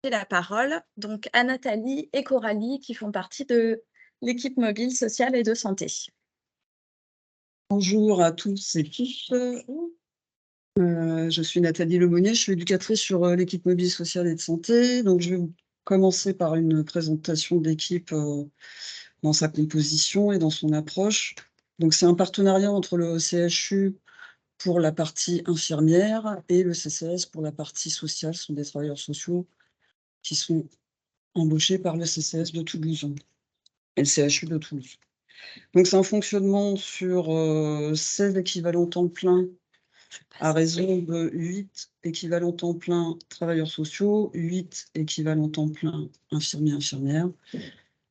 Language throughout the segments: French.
La parole donc à Nathalie et Coralie qui font partie de l'équipe mobile sociale et de santé. Bonjour à tous et toutes. Je suis Nathalie Lemonnier, je suis éducatrice sur, l'équipe mobile sociale et de santé. Donc je vais commencer par une présentation de l'équipe, dans sa composition et dans son approche. Donc c'est un partenariat entre le CHU pour la partie infirmière et le CCS pour la partie sociale. Ce sont des travailleurs sociaux qui sont embauchés par le CCS de Toulouse et le CHU de Toulouse. Donc c'est un fonctionnement sur, 16 équivalents temps plein à raison de 8 équivalents temps plein travailleurs sociaux, 8 équivalents temps plein infirmiers, infirmières,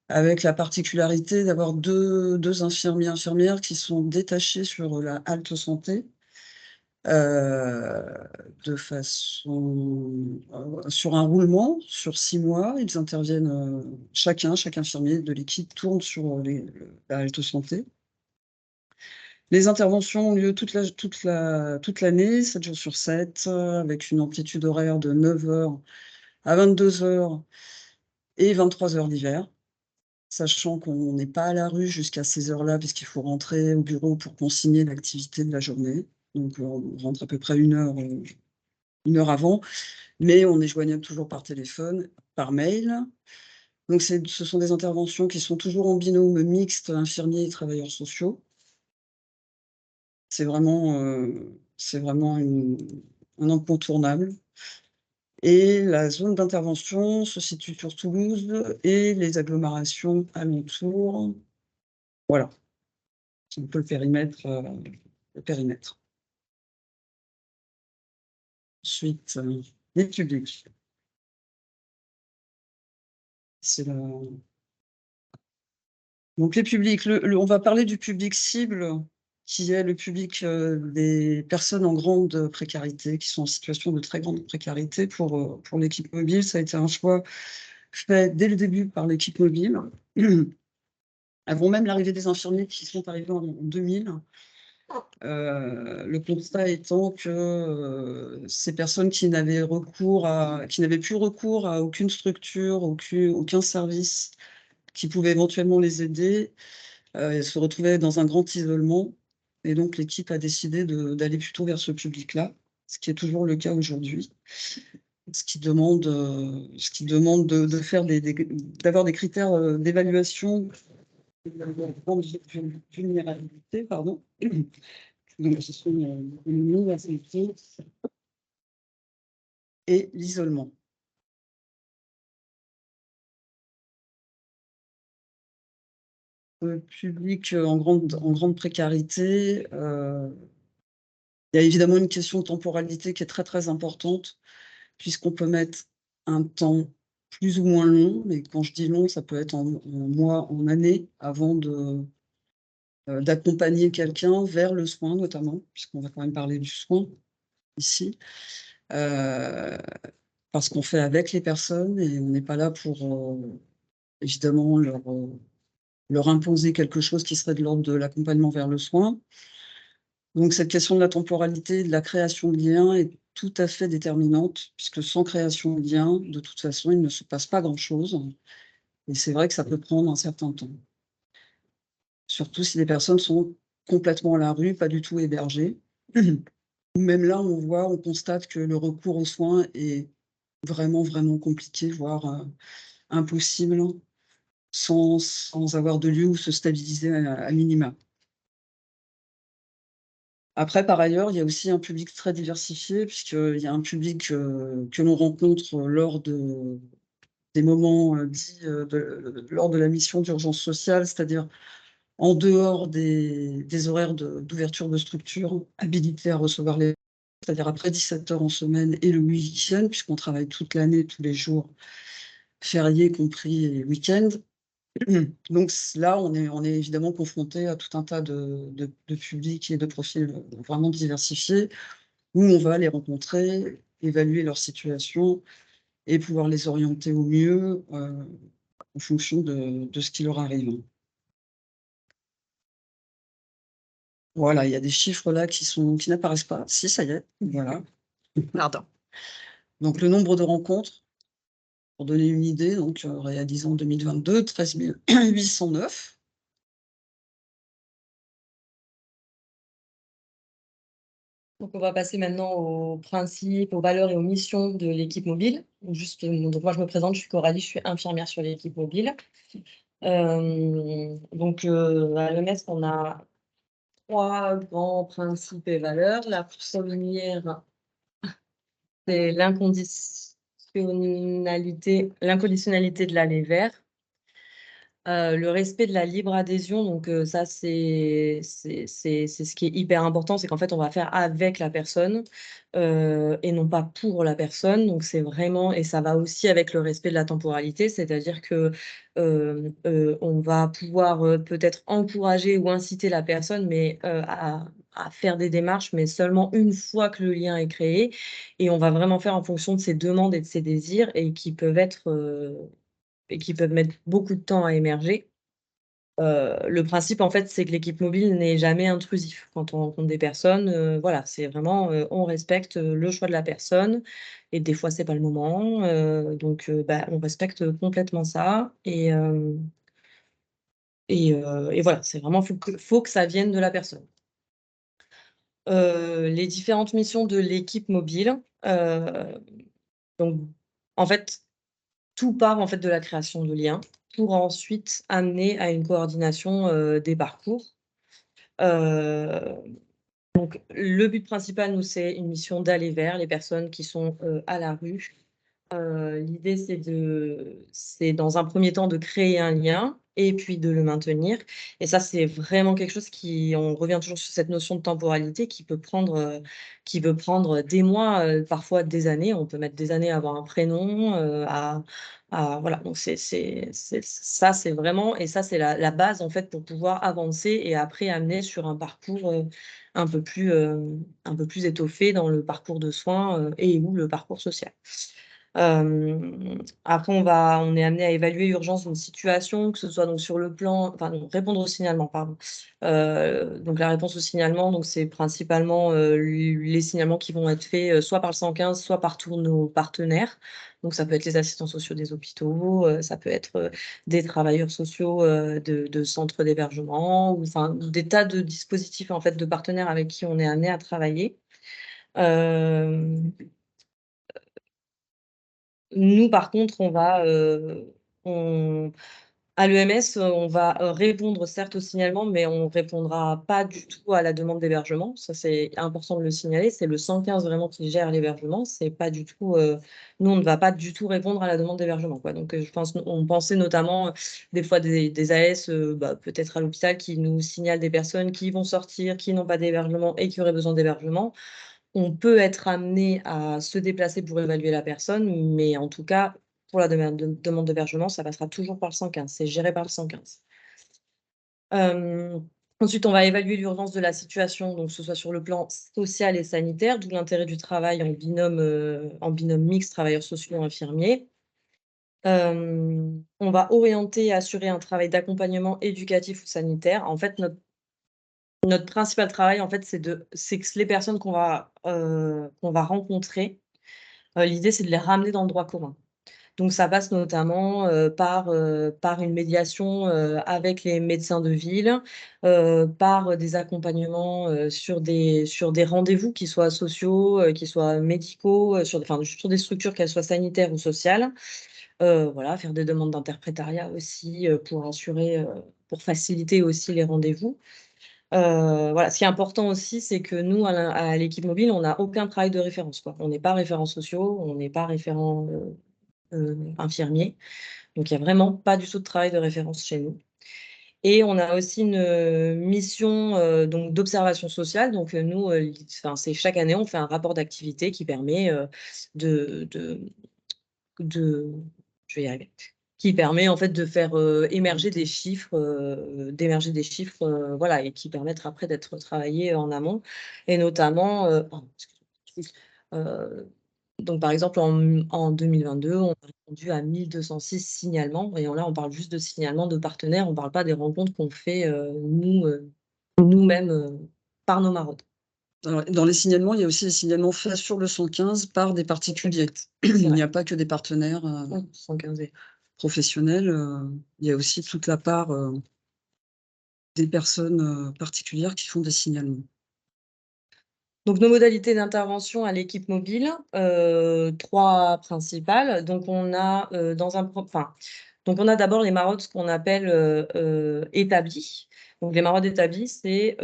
avec la particularité d'avoir deux infirmiers, infirmières qui sont détachés sur la halte santé, heu, de façon, sur un roulement sur 6 mois. Ils interviennent, chaque infirmier de l'équipe tourne sur, la halte santé. Les interventions ont lieu toute l'année, 7 jours sur 7, avec une amplitude horaire de 9 heures à 22 heures et 23 heures l'hiver, sachant qu'on n'est pas à la rue jusqu'à ces heures-là puisqu'il faut rentrer au bureau pour consigner l'activité de la journée. Donc, on rentre à peu près 1 heure avant, mais on est joignable toujours par téléphone, par mail. Donc ce sont des interventions qui sont toujours en binôme mixte infirmiers et travailleurs sociaux. C'est vraiment un incontournable et la zone d'intervention se situe sur Toulouse et les agglomérations alentours. Voilà, c'est un peu le périmètre. Ensuite, les publics. C'est la Donc les publics, on va parler du public cible, qui est le public, des personnes en grande précarité, qui sont en situation de très grande précarité pour l'équipe mobile. Ça a été un choix fait dès le début par l'équipe mobile, avant même l'arrivée des infirmiers qui sont arrivés en 2000. Le constat étant que, ces personnes qui n'avaient plus recours à aucune structure, aucun service qui pouvait éventuellement les aider. Elles se retrouvaient dans un grand isolement et donc l'équipe a décidé d'aller plutôt vers ce public-là, ce qui est toujours le cas aujourd'hui. Ce qui demande de faire d'avoir des critères, d'évaluation de la grande vulnérabilité, pardon. Donc ce sont, l'économie, la santé et l'isolement. Le public, en grande précarité, il y a évidemment une question de temporalité qui est très, très importante. Puisqu'on peut mettre un temps plus ou moins long, mais quand je dis long, ça peut être en mois, en années, avant d'accompagner quelqu'un vers le soin notamment, puisqu'on va quand même parler du soin ici. Heu, Parce qu'on fait avec les personnes et on n'est pas là pour, évidemment leur imposer quelque chose qui serait de l'ordre de l'accompagnement vers le soin. Donc cette question de la temporalité, de la création de liens est tout à fait déterminante, puisque sans création de liens, de toute façon, il ne se passe pas grand-chose et c'est vrai que ça peut prendre un certain temps. Surtout si les personnes sont complètement à la rue, pas du tout hébergées. Même là, on constate que le recours aux soins est vraiment, vraiment compliqué, voire, impossible, sans avoir de lieu où se stabiliser à minima. Après, par ailleurs, il y a aussi un public très diversifié puisqu'il y a un public, que l'on rencontre des moments, dits, lors de la mission d'urgence sociale, c'est-à-dire en dehors des horaires d'ouverture de structure habilités à recevoir les, c'est-à-dire après 17 heures en semaine et le week-end, puisqu'on travaille toute l'année, tous les jours fériés compris et week-ends. Donc là, on est évidemment confronté à tout un tas de publics et de profils, vraiment diversifiés, où on va les rencontrer, évaluer leur situation et pouvoir les orienter au mieux, en fonction de ce qui leur arrive. Voilà, il y a des chiffres là qui n'apparaissent pas. Si, ça y est, voilà. Pardon. Donc le nombre de rencontres, Pour donner une idée, donc réalisé en 2022, 13 809. Donc on va passer maintenant aux principes, aux valeurs et aux missions de l'équipe mobile. Juste, donc moi je me présente, je suis Coralie, je suis infirmière sur l'équipe mobile. À l'EMS, on a 3 grands principes et valeurs. La première, c'est l'inconditionnalité de l'aller vers. Le respect de la libre adhésion, donc ça, c'est ce qui est hyper important, c'est qu'en fait, on va faire avec la personne, et non pas pour la personne. Donc c'est vraiment et ça va aussi avec le respect de la temporalité, c'est-à-dire que, on va pouvoir, peut-être encourager ou inciter la personne, mais à faire des démarches, mais seulement une fois que le lien est créé et on va vraiment faire en fonction de ses demandes et de ses désirs et qui peuvent mettre beaucoup de temps à émerger. Le principe, en fait, c'est que l'équipe mobile n'est jamais intrusif. Quand on rencontre des personnes, voilà, c'est vraiment, on respecte, le choix de la personne et des fois, c'est pas le moment, on respecte complètement ça et voilà, c'est vraiment faut que ça vienne de la personne. Les différentes missions de l'équipe mobile, donc en fait, tout part, en fait, de la création de liens pour ensuite amener à une coordination, des parcours. Heu, le but principal, nous, c'est une mission d'aller vers les personnes qui sont, à la rue. L'idée, c'est dans un premier temps de créer un lien et puis de le maintenir et ça, c'est vraiment quelque chose qui on revient toujours sur cette notion de temporalité qui peut prendre des mois, parfois des années. On peut mettre des années à avoir un prénom, à voilà, donc c'est ça, c'est vraiment et ça, c'est la base, en fait, pour pouvoir avancer et après amener sur un parcours, un peu plus, un peu plus étoffé dans le parcours de soins, et ou le parcours social. Après on est amené à évaluer l'urgence d'une situation, que ce soit donc sur le plan enfin non, répondre au signalement, pardon. Donc la réponse au signalement, donc c'est principalement, les signalements qui vont être faits, soit par le 115, soit par tous nos partenaires. Donc ça peut être les assistants sociaux des hôpitaux, ça peut être, des travailleurs sociaux, de centres d'hébergement ou enfin des tas de dispositifs en fait de partenaires avec qui on est amené à travailler. Hem Nous, par contre, on à l'EMS, on va, répondre certes au signalement, mais on répondra pas du tout à la demande d'hébergement. Ça, c'est important de le signaler. C'est le 115 vraiment qui gère l'hébergement. C'est pas du tout, nous, on ne va pas du tout répondre à la demande d'hébergement, quoi. Donc, je pense on pensait notamment, des fois des AS, peut-être à l'hôpital qui nous signalent des personnes qui vont sortir, qui n'ont pas d'hébergement et qui auraient besoin d'hébergement. On peut être amené à se déplacer pour évaluer la personne, mais en tout cas, pour la demande d'hébergement, ça passera toujours par le 115, c'est géré par le 115. Ensuite, on va évaluer l'urgence de la situation, donc que ce soit sur le plan social et sanitaire, d'où l'intérêt du travail en binôme mixte travailleurs sociaux et infirmiers. On va orienter et assurer un travail d'accompagnement éducatif ou sanitaire. En fait, notre principal travail, en fait, c'est que les personnes qu'on va rencontrer, l'idée, c'est de les ramener dans le droit commun. Donc ça passe notamment, par une médiation, avec les médecins de ville, par des accompagnements, sur des rendez-vous qui soient sociaux, qui soient médicaux, sur des structures, qu'elles soient sanitaires ou sociales. Voilà, faire des demandes d'interprétariat aussi, pour faciliter aussi les rendez-vous. Voilà, ce qui est important aussi, c'est que nous, à l'équipe mobile, on n'a aucun travail de référence, quoi. On n'est pas référents sociaux, on n'est pas référents, infirmiers, donc il y a vraiment pas du tout de travail de référence chez nous et on a aussi une, mission, donc d'observation sociale, donc nous, c'est chaque année, on fait un rapport d'activité qui permet, de de de je vais y arriver, qui permet en fait de faire, émerger des chiffres, voilà et qui permettent après d'être travaillés en amont et notamment, pardon, excusez-moi, donc par exemple en 2022, on a répondu à 1 206 signalements et là on parle juste de signalements de partenaires, on parle pas des rencontres qu'on fait, nous, nous-mêmes, par nos maraudes. Alors, dans les signalements, il y a aussi les signalements faits sur le 115 par des particuliers. Il n'y a pas que des partenaires, 115. professionnels, il y a aussi toute la part, des personnes, particulières qui font des signalements. Donc nos modalités d'intervention à l'équipe mobile, 3 principales. Donc on a, donc on a d'abord les maraudes, ce qu'on appelle, établies. Donc les maraudes établies, c'est,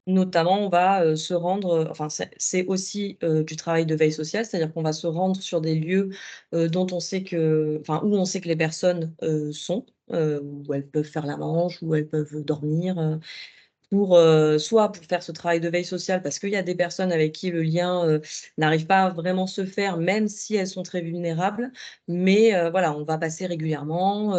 notamment on va, se rendre, enfin c'est aussi, du travail de veille sociale, c'est-à-dire qu'on va se rendre sur des lieux, dont on sait où on sait que les personnes, sont, où elles peuvent faire la manche, où elles peuvent dormir, soit pour faire ce travail de veille sociale parce qu'il y a des personnes avec qui le lien, n'arrive pas à vraiment se faire, même si elles sont très vulnérables. Mais, voilà, on va passer régulièrement,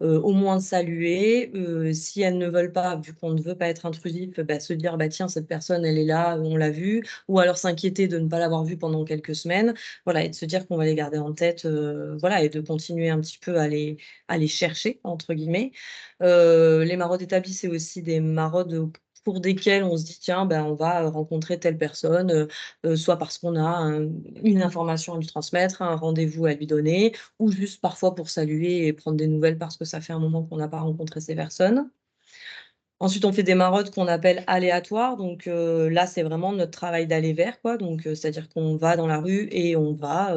au moins saluer, si elles ne veulent pas, vu qu'on ne veut pas être intrusif, bah, se dire: «Bah, tiens, cette personne, elle est là, on l'a vue», ou alors s'inquiéter de ne pas l'avoir vue pendant quelques semaines. Voilà, et de se dire qu'on va les garder en tête, voilà, et de continuer un petit peu à les «chercher» entre guillemets. Les maraudes établies, c'est aussi des maraudes au cours desquelles on se dit: «Tiens, ben, on va, rencontrer telle personne», soit parce qu'on a une information à lui transmettre, un rendez-vous à lui donner, ou juste parfois pour saluer et prendre des nouvelles parce que ça fait un moment qu'on n'a pas rencontré ces personnes. Ensuite, on fait des maraudes qu'on appelle aléatoires, donc là, c'est vraiment notre travail d'aller vers, quoi, donc c'est-à-dire qu'on va dans la rue et on va,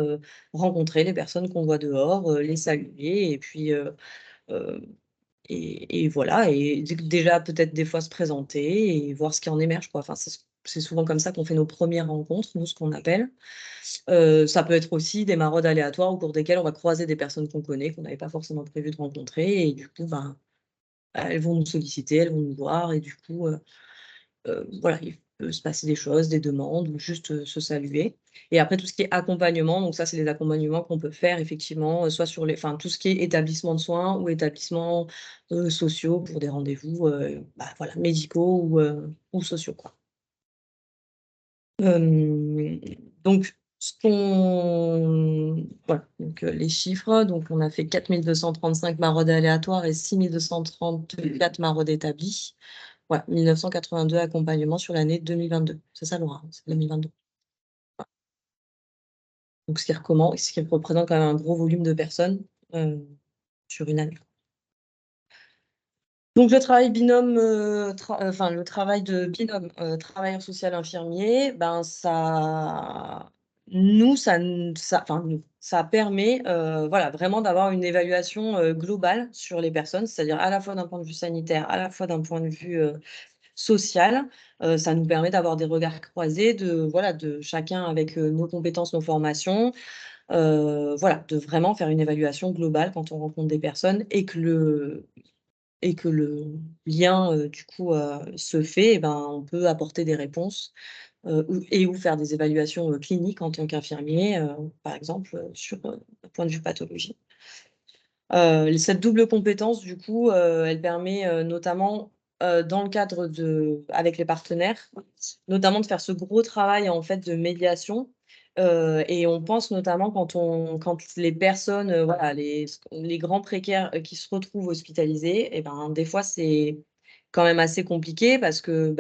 rencontrer les personnes qu'on voit dehors, les saluer et puis, heu et voilà, et déjà peut-être des fois se présenter et voir ce qui en émerge, quoi. Enfin, c'est souvent comme ça qu'on fait nos premières rencontres, nous, ce qu'on appelle. Ça peut être aussi des maraudes aléatoires au cours desquelles on va croiser des personnes qu'on connaît, qu'on n'avait pas forcément prévu de rencontrer, et du coup, ben, elles vont nous solliciter, elles vont nous voir, et du coup, voilà, il peut se passer des choses, des demandes, ou juste, se saluer. Et après tout ce qui est accompagnement, donc ça, c'est les accompagnements qu'on peut faire effectivement, soit sur tout ce qui est établissement de soins ou établissements, sociaux pour des rendez-vous, voilà, médicaux ou sociaux, quoi. Hem, donc ce qu'on voilà, donc les chiffres, donc on a fait 4 235 maraudes aléatoires et 6 234 maraudes établies. Ouais, 1982 accompagnements sur l'année 2022. C'est ça, Laura? C'est 2022. Donc ce qui représente quand même un gros volume de personnes, heu, sur une année. Donc le travail binôme, le travail de binôme, travailleur social infirmier, ben ça permet, voilà, vraiment d'avoir une évaluation, globale sur les personnes, c'est-à-dire à la fois d'un point de vue sanitaire, à la fois d'un point de vue, social. Ça nous permet d'avoir des regards croisés de chacun avec, nos compétences, nos formations, voilà, de vraiment faire une évaluation globale quand on rencontre des personnes et que le lien, du coup, se fait, et ben, on peut apporter des réponses, ou faire des évaluations, cliniques en tant qu'infirmier, par exemple, sur, un point de vue pathologie. Cette double compétence, du coup, elle permet, notamment, dans le cadre avec les partenaires, notamment de faire ce gros travail, en fait, de médiation, et on pense notamment quand les personnes, voilà, les grands précaires, qui se retrouvent hospitalisés, et ben, des fois, c'est quand même assez compliqué parce que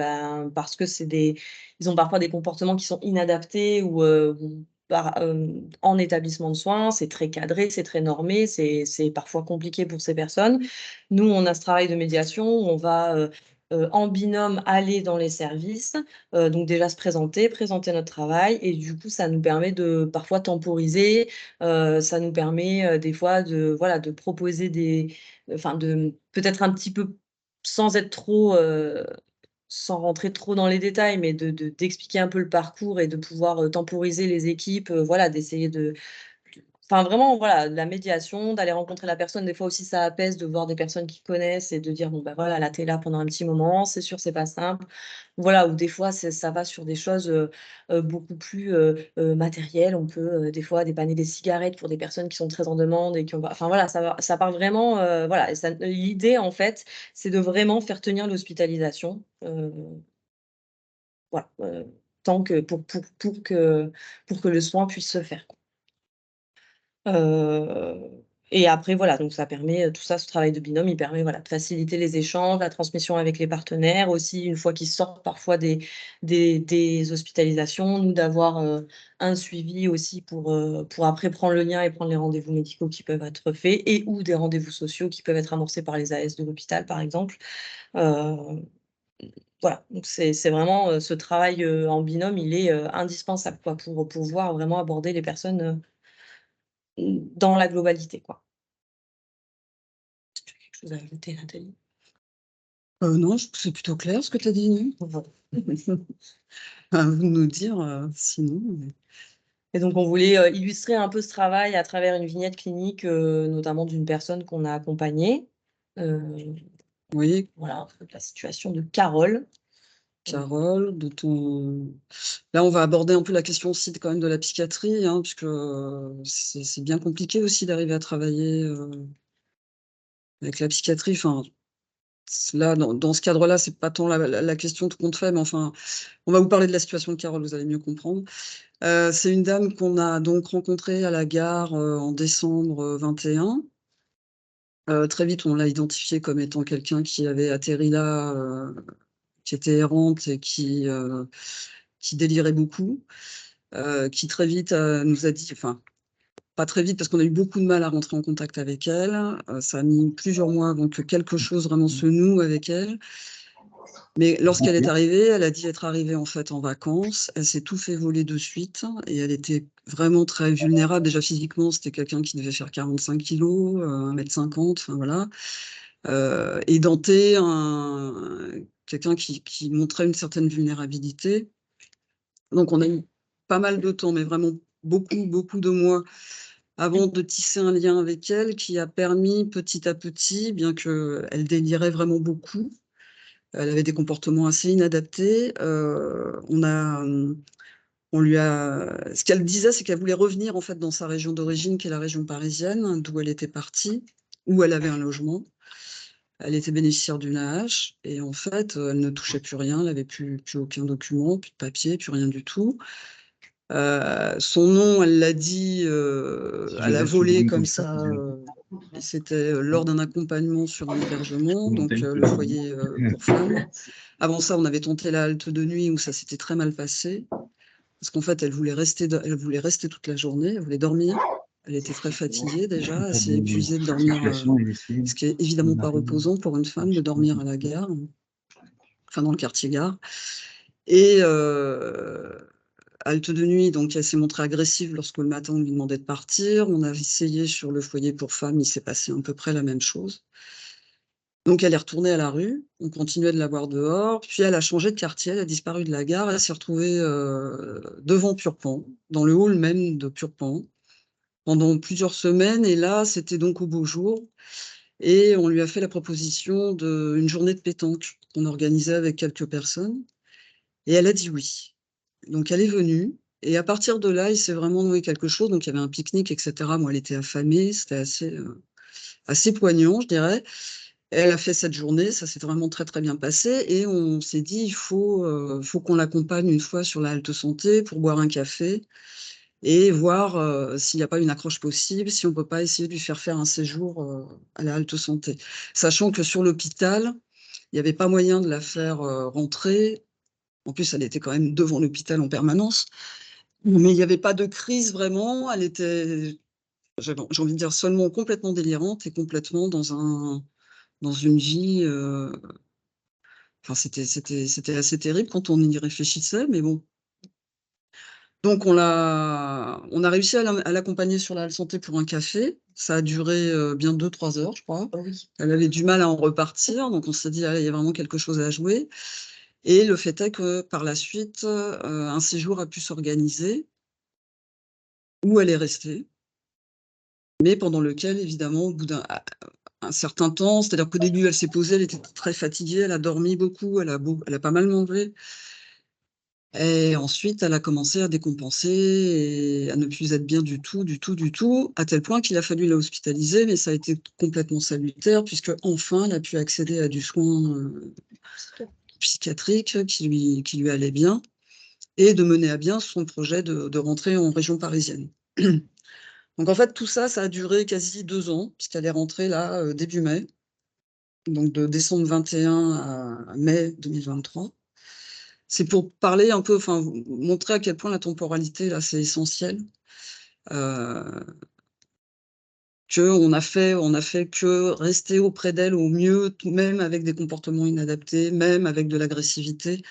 ils ont parfois des comportements qui sont inadaptés, ou en établissement de soins, c'est très cadré, c'est très normé, c'est parfois compliqué pour ces personnes. Nous, on a ce travail de médiation où on va, en binôme aller dans les services, donc déjà se présenter notre travail, et du coup, ça nous permet de parfois temporiser, ça nous permet, des fois de proposer de peut-être un petit peu sans être trop, sans rentrer trop dans les détails, mais d'expliquer un peu le parcours et de pouvoir, temporiser les équipes, voilà, d'essayer vraiment, voilà, de la médiation, d'aller rencontrer la personne. Des fois aussi, ça apaise de voir des personnes qui connaissent et de dire: «Bon, bah, voilà, là, tu es là pendant un petit moment, c'est sûr, c'est pas simple». Voilà, ou des fois, ça va sur des choses, beaucoup plus, matérielles. On peut, des fois dépanner des cigarettes pour des personnes qui sont très en demande et qui ont pas, enfin, voilà, ça part vraiment, voilà, et l'idée, en fait, c'est de vraiment faire tenir l'hospitalisation, voilà, tant que pour que le soin puisse se faire, quoi. Et après, voilà, donc ça permet, tout ça, ce travail de binôme, il permet, voilà, de faciliter les échanges, la transmission avec les partenaires aussi, une fois qu'ils sortent parfois des hospitalisations, nous d'avoir, un suivi aussi pour après prendre le lien et prendre les rendez-vous médicaux qui peuvent être faits et ou des rendez-vous sociaux qui peuvent être amorcés par les AS de l'hôpital, par exemple. Heu, voilà, donc c'est vraiment, ce travail, en binôme, il est, indispensable, quoi, pour pouvoir vraiment aborder les personnes, dans la globalité, quoi. Est-ce que tu as quelque chose à ajouter, Nathalie? Non, je trouve que c'est plutôt clair ce que tu as dit, non? Voilà. À vous de nous dire, sinon, mais Et donc on voulait, illustrer un peu ce travail à travers une vignette clinique, notamment d'une personne qu'on a accompagnée. Heu, oui, voilà, la situation de Carole. Carole, de ton là, on va aborder un peu la question aussi quand même de la psychiatrie, hein, puisque, c'est bien compliqué aussi d'arriver à travailler, avec la psychiatrie. Enfin, là, dans ce cadre-là, c'est pas tant la question qu'on te fait, mais enfin, on va vous parler de la situation de Carole, vous allez mieux comprendre. C'est une dame qu'on a donc rencontrée à la gare, en décembre, 21. Très vite, on l'a identifiée comme étant quelqu'un qui avait atterri là, qui était errante et qui délirait beaucoup, qui très vite, nous a dit, enfin, pas très vite parce qu'on a eu beaucoup de mal à rentrer en contact avec elle, ça a mis plusieurs mois avant que quelque chose vraiment se noue avec elle. Mais lorsqu'elle est arrivée, elle a dit être arrivée, en fait, en vacances. Elle s'est tout fait voler de suite et elle était vraiment très vulnérable. Déjà physiquement, c'était quelqu'un qui devait faire 45 kilogrammes, 1,50 m, enfin voilà. Édenté, quelqu'un qui montrait une certaine vulnérabilité. Donc on a eu pas mal de temps, mais vraiment beaucoup, beaucoup de mois avant de tisser un lien avec elle qui a permis petit à petit, bien qu'elle délirait vraiment beaucoup, elle avait des comportements assez inadaptés, on lui a ce qu'elle disait, c'est qu'elle voulait revenir en fait dans sa région d'origine, qui est la région parisienne, d'où elle était partie, où elle avait un logement. Elle était bénéficiaire d'une AH et en fait, elle ne touchait plus rien, elle avait plus aucun document, plus de papier, plus rien du tout. Son nom, elle l'a dit, à la volée comme ça, et c'était, lors d'un accompagnement sur un hébergement, donc le foyer, pour femmes. Avant ça, on avait tenté la halte de nuit où ça s'était très mal passé, parce qu'en fait, elle voulait rester toute la journée, elle voulait dormir. Elle était très fatiguée déjà, assez épuisée de dormir, ce qui est évidemment pas reposant pour une femme de dormir à la gare, enfin dans le quartier gare et halte de nuit, donc elle s'est montrée agressive lorsque le matin on lui demandait de partir. On a essayé sur le foyer pour femmes, il s'est passé à peu près la même chose. Donc elle est retournée à la rue, on continuait de la voir dehors, puis elle a changé de quartier, elle a disparu de la gare, elle s'est retrouvée, devant Purpan, dans le hall même de Purpan, pendant plusieurs semaines et là, c'était donc au beau jour et on lui a fait la proposition d'une journée de pétanque qu'on organisait avec quelques personnes et elle a dit oui. Donc elle est venue et à partir de là, il s'est vraiment noué quelque chose, donc il y avait un pique-nique et cetera. Moi, elle était affamée, c'était assez poignant, je dirais. Elle a fait cette journée, ça s'est vraiment très, très bien passé et on s'est dit: faut qu'on l'accompagne une fois sur la halte santé pour boire un café et voir, s'il n'y a pas une accroche possible, si on peut pas essayer de lui faire un séjour, à la halte santé. Sachant que sur l'hôpital, il y avait pas moyen de la faire, rentrer. En plus, elle était quand même devant l'hôpital en permanence, mais il y avait pas de crise vraiment. Elle était, j'ai envie de dire, seulement complètement délirante et complètement dans une vie, enfin, c'était assez terrible quand on y réfléchissait, mais bon. Donc on a réussi à l'accompagner sur la halle santé pour un café. Ça a duré, bien 2-3 heures, je crois. Oh oui. Elle avait du mal à en repartir, donc on s'est dit: «Ah, il y a vraiment quelque chose à jouer» et le fait est que par la suite, un séjour a pu s'organiser où elle est restée, mais pendant lequel évidemment au bout un certain temps, c'est-à-dire qu'au début elle s'est posée, elle était très fatiguée, elle a dormi beaucoup, elle a pas mal mangé. Et ensuite, elle a commencé à décompenser et à ne plus être bien du tout, du tout, du tout, à tel point qu'il a fallu la hospitaliser, mais ça a été complètement salutaire puisque enfin, elle a pu accéder à du soin, psychiatrique qui lui allait bien et de mener à bien son projet de rentrer en région parisienne. Donc en fait, tout ça, ça a duré quasi 2 ans, puisqu'elle est rentrée là, début mai, donc de décembre 21 à mai 2023. C'est pour parler un peu, enfin, montrer à quel point la temporalité, là, c'est essentiel. Heu, on a fait que rester auprès d'elle au mieux, tout même avec des comportements inadaptés, même avec de l'agressivité,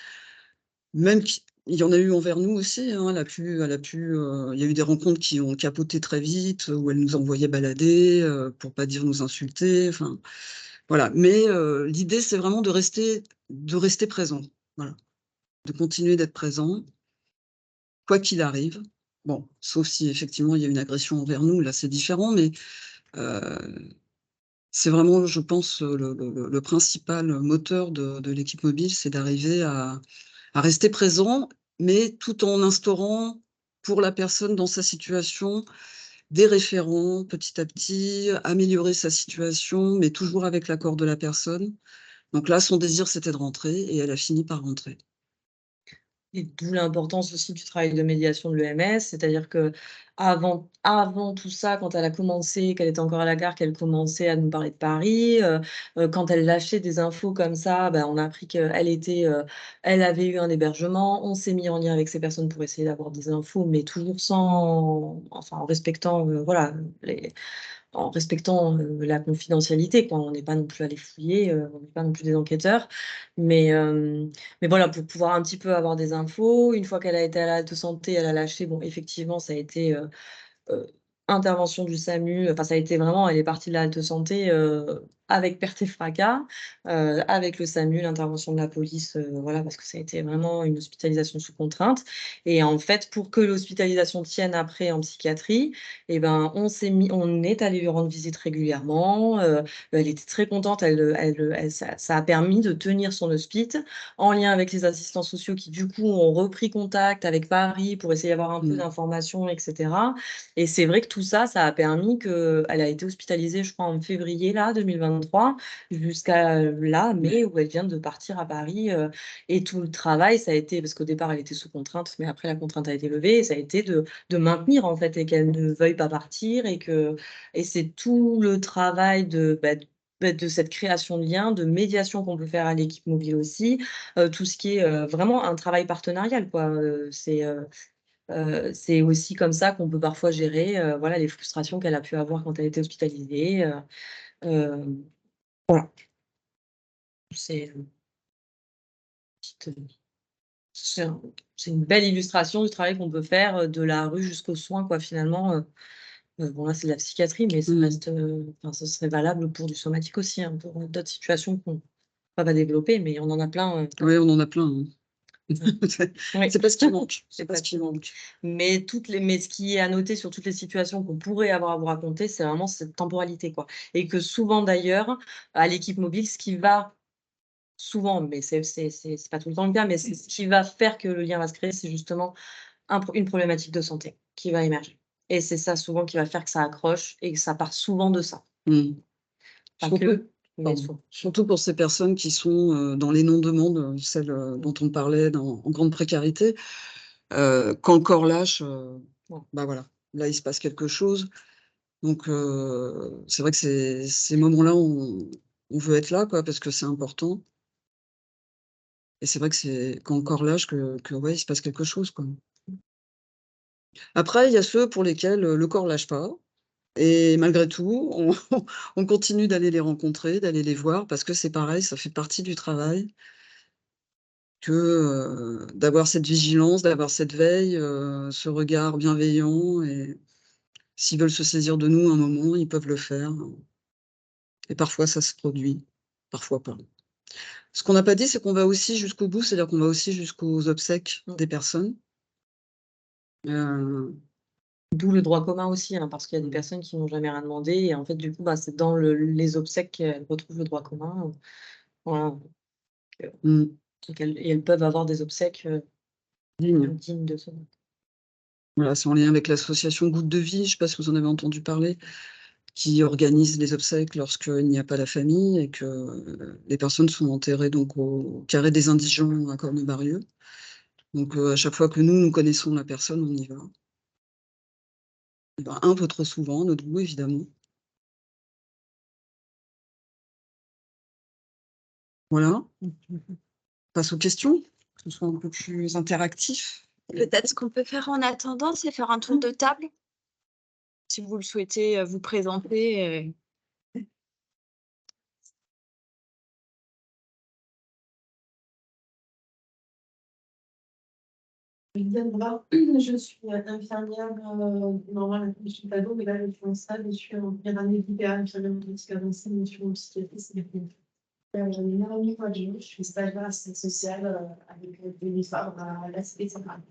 même qui il y en a eu envers nous aussi, hein. Il y a eu des rencontres qui ont capoté très vite, où elle nous envoyait balader, pour pas dire nous insulter, enfin, voilà. Mais, l'idée, c'est vraiment de rester présent, voilà, de continuer d'être présent, quoi qu'il arrive. Bon, sauf si effectivement il y a une agression envers nous, là c'est différent, mais, heu, c'est vraiment, je pense, le principal moteur de l'équipe mobile, c'est d'arriver à rester présent, mais tout en instaurant pour la personne dans sa situation des référents petit à petit, améliorer sa situation, mais toujours avec l'accord de la personne. Donc là, son désir, c'était de rentrer et elle a fini par rentrer. Et d'où l'importance aussi du travail de médiation de l'EMS, c'est-à-dire qu'avant tout ça, quand elle a commencé, qu'elle était encore à la gare, qu'elle commençait à nous parler de Paris, quand elle lâchait des infos comme ça, bah, on a appris elle avait eu un hébergement. On s'est mis en lien avec ces personnes pour essayer d'avoir des infos, mais toujours en respectant, voilà, les en respectant, la confidentialité, quoi. On n'est pas non plus allés fouiller, on n'est pas non plus des enquêteurs. Mais, mais voilà, pour pouvoir un petit peu avoir des infos. Une fois qu'elle a été à la halte santé, elle a lâché. Bon, effectivement, ça a été, heu, intervention du SAMU, enfin ça a été vraiment elle est partie de la halte santé, avec perte et fracas, avec le SAMU, l'intervention de la police, voilà, parce que ça a été vraiment une hospitalisation sous contrainte. Et en fait, pour que l'hospitalisation tienne après en psychiatrie, et ben, on est allé lui rendre visite régulièrement, elle était très contente, ça a permis de tenir son hospice, en lien avec les assistants sociaux qui du coup ont repris contact avec Paris pour essayer d'avoir un peu Mmh. d'informations et cetera. Et c'est vrai que tout ça, ça a permis qu'elle a été hospitalisée, je crois, en février là, 2023, jusqu'à, là, mai, où elle vient de partir à Paris, et tout le travail, ça a été parce qu'au départ, elle était sous contrainte, mais après la contrainte a été levée et ça a été de maintenir, en fait, et qu'elle ne veuille pas partir et c'est tout le travail de cette création de liens, de médiation qu'on peut faire à l'équipe mobile aussi, tout ce qui est, vraiment un travail partenarial, quoi, c'est aussi comme ça qu'on peut parfois gérer, voilà, les frustrations qu'elle a pu avoir quand elle était hospitalisée, hem, voilà. C'est une petite, c'est un c'est une belle illustration du travail qu'on peut faire, de la rue jusqu'aux soins, quoi, finalement, bon, là, c'est de la psychiatrie, mais ça Mmh. reste, enfin, ce serait valable pour du somatique aussi, hein, pour, d'autres situations qu'on va développer, mais on en a plein, Ouais, on en a plein, hein. mmh. C'est Oui. c'est pas ce qui manque, c'est pas ce qui Exactement. manque. Mais ce qui est à noter sur toutes les situations qu'on pourrait avoir à vous raconter, c'est vraiment cette temporalité, quoi. Et que souvent d'ailleurs, à l'équipe mobile, ce qui va souvent, mais c'est pas tout le temps le cas, mais c'est ce qui va faire que le lien va se créer, c'est justement une problématique de santé qui va émerger. Et c'est ça souvent qui va faire que ça accroche et que ça part souvent de ça. Mmh. Pas Surtout que, mais Pardon. souvent. Surtout pour ces personnes qui sont, dans les non-demandes, celles, Mmh. dont on parlait en grande précarité. Quand le corps lâche, Ouais. bah, voilà, là, il se passe quelque chose. Donc c'est vrai que ces moments-là, on veut être là, quoi, parce que c'est important et c'est vrai que c'est quand le corps lâche que ouais, il se passe quelque chose, quoi. Après, il y a ceux pour lesquels, le corps lâche pas et malgré tout, on continue d'aller les rencontrer, d'aller les voir parce que c'est pareil, ça fait partie du travail que, d'avoir cette vigilance, d'avoir cette veille, ce regard bienveillant et s'ils veulent se saisir de nous un moment, ils peuvent le faire, et parfois ça se produit, parfois pas. Ce qu'on n'a pas dit, c'est qu'on va aussi jusqu'au bout, c'est-à-dire qu'on va aussi jusqu'aux obsèques Mmh. des personnes. Heu, D'où le droit commun aussi, hein, parce qu'il y a des mmh, personnes qui n'ont jamais rien demandé et en fait, du coup, bah, c'est dans les obsèques qu'elles retrouvent le droit commun, voilà, que mmh, et elles peuvent avoir des obsèques, digne. dignes de ce nom. Voilà, c'est en lien avec l'association Goutte de Vie, je sais pas si vous en avez entendu parler, qui organise les obsèques lorsqu'il n'y a pas la famille et que, les personnes sont enterrées donc au carré des indigents à Cornebarieux. Donc à chaque fois que nous connaissons la personne, on y va. Ben, un peu trop souvent, à notre goût, évidemment. Voilà. Passe aux questions, que ce soit un peu plus interactif. Peut-être ce qu'on peut faire en attendant, c'est faire un tour de table. Si vous le souhaitez, vous présenter. Diane Bras, je suis infirmière normale je suis ado, mais là je suis en salle, je suis en première année d'IPA, infirmière politique avancée, mais je suis en psychiatrie, c'est bien. J'en ai 9 ans mois de jour, je suis stagiaire assistante sociale avec des femmes à la cité centrale.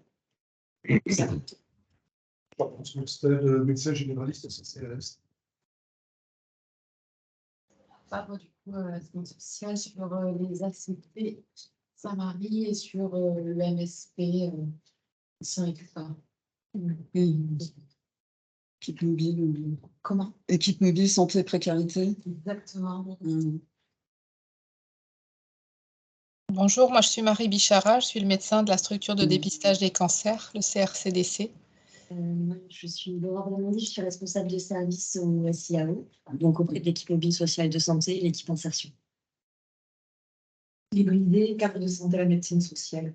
Mon stage de médecin généraliste à CCRS. Du coup, assistante sociale sur les ACP, Saint-Marie et sur le MSP, Saint-Écupard. Équipe mobile. Comment? Équipe mobile, santé, précarité. Exactement. Bonjour, moi je suis Marie Bichara, je suis le médecin de la structure de dépistage des cancers, le CRCDC. Je suis Laura Bramandi, je suis responsable de service au SIAO, donc auprès de l'équipe mobile sociale de santé et l'équipe insertion. L'hybridé, cadre de santé à la médecine sociale.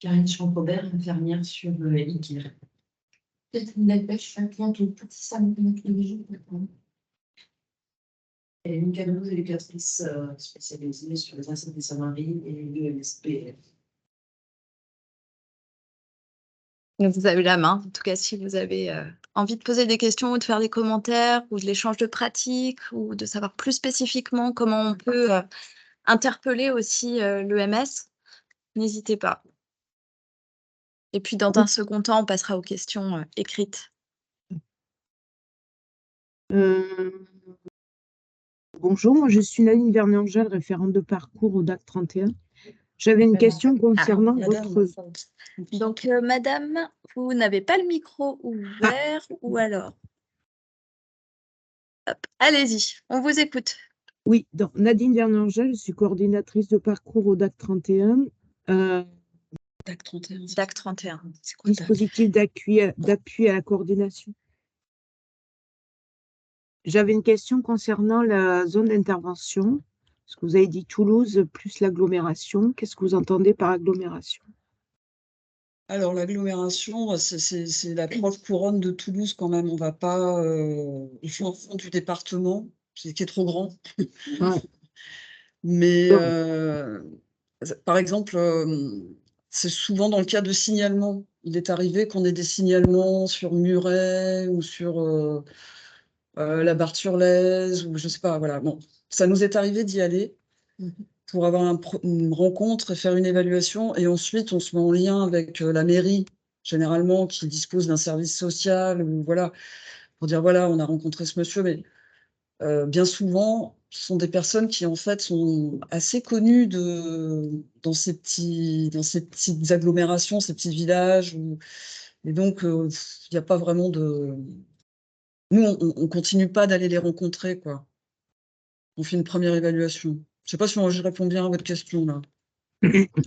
Karine Champ-Robert, infirmière sur IGIR. Catherine Delpech, je suis cliente au petit salon de méthodologie. Et une canneuse éducatrice spécialisée sur les incidents des Saint-Marie et l'UMSP. Vous avez la main. En tout cas, si vous avez envie de poser des questions ou de faire des commentaires ou de l'échange de pratiques ou de savoir plus spécifiquement comment on peut interpeller aussi l'EMS, n'hésitez pas. Et puis, dans un second temps, on passera aux questions écrites. Bonjour, moi je suis Nadine Vernet-Angèle, référente de parcours au DAC 31. J'avais une question concernant votre... Donc, madame, vous n'avez pas le micro ouvert ou alors? Hop, allez-y, on vous écoute. Oui, donc Nadine Vernet-Angèle, je suis coordinatrice de parcours au DAC 31. DAC 31. DAC 31. C'est quoi DAC? Dispositif d'appui à la coordination. J'avais une question concernant la zone d'intervention. Parce que vous avez dit Toulouse plus l'agglomération. Qu'est-ce que vous entendez par agglomération? Alors, l'agglomération, c'est l'approche couronne de Toulouse quand même. On va pas au fin fond du département, qui est trop grand. Ouais. Mais par exemple, c'est souvent dans le cas de signalement. Il est arrivé qu'on ait des signalements sur Muret ou sur la Barre-sur-Lèze ou je sais pas, voilà. Bon, ça nous est arrivé d'y aller pour avoir une rencontre et faire une évaluation. Et ensuite, on se met en lien avec la mairie, généralement, qui dispose d'un service social, ou voilà, pour dire, voilà, on a rencontré ce monsieur. Mais bien souvent, ce sont des personnes qui, en fait, sont assez connues dans ces petites agglomérations, ces petits villages. Et donc, il n'y a pas vraiment de... Nous, on continue pas d'aller les rencontrer, quoi. On fait une première évaluation. Je sais pas si je réponds bien à votre question, là.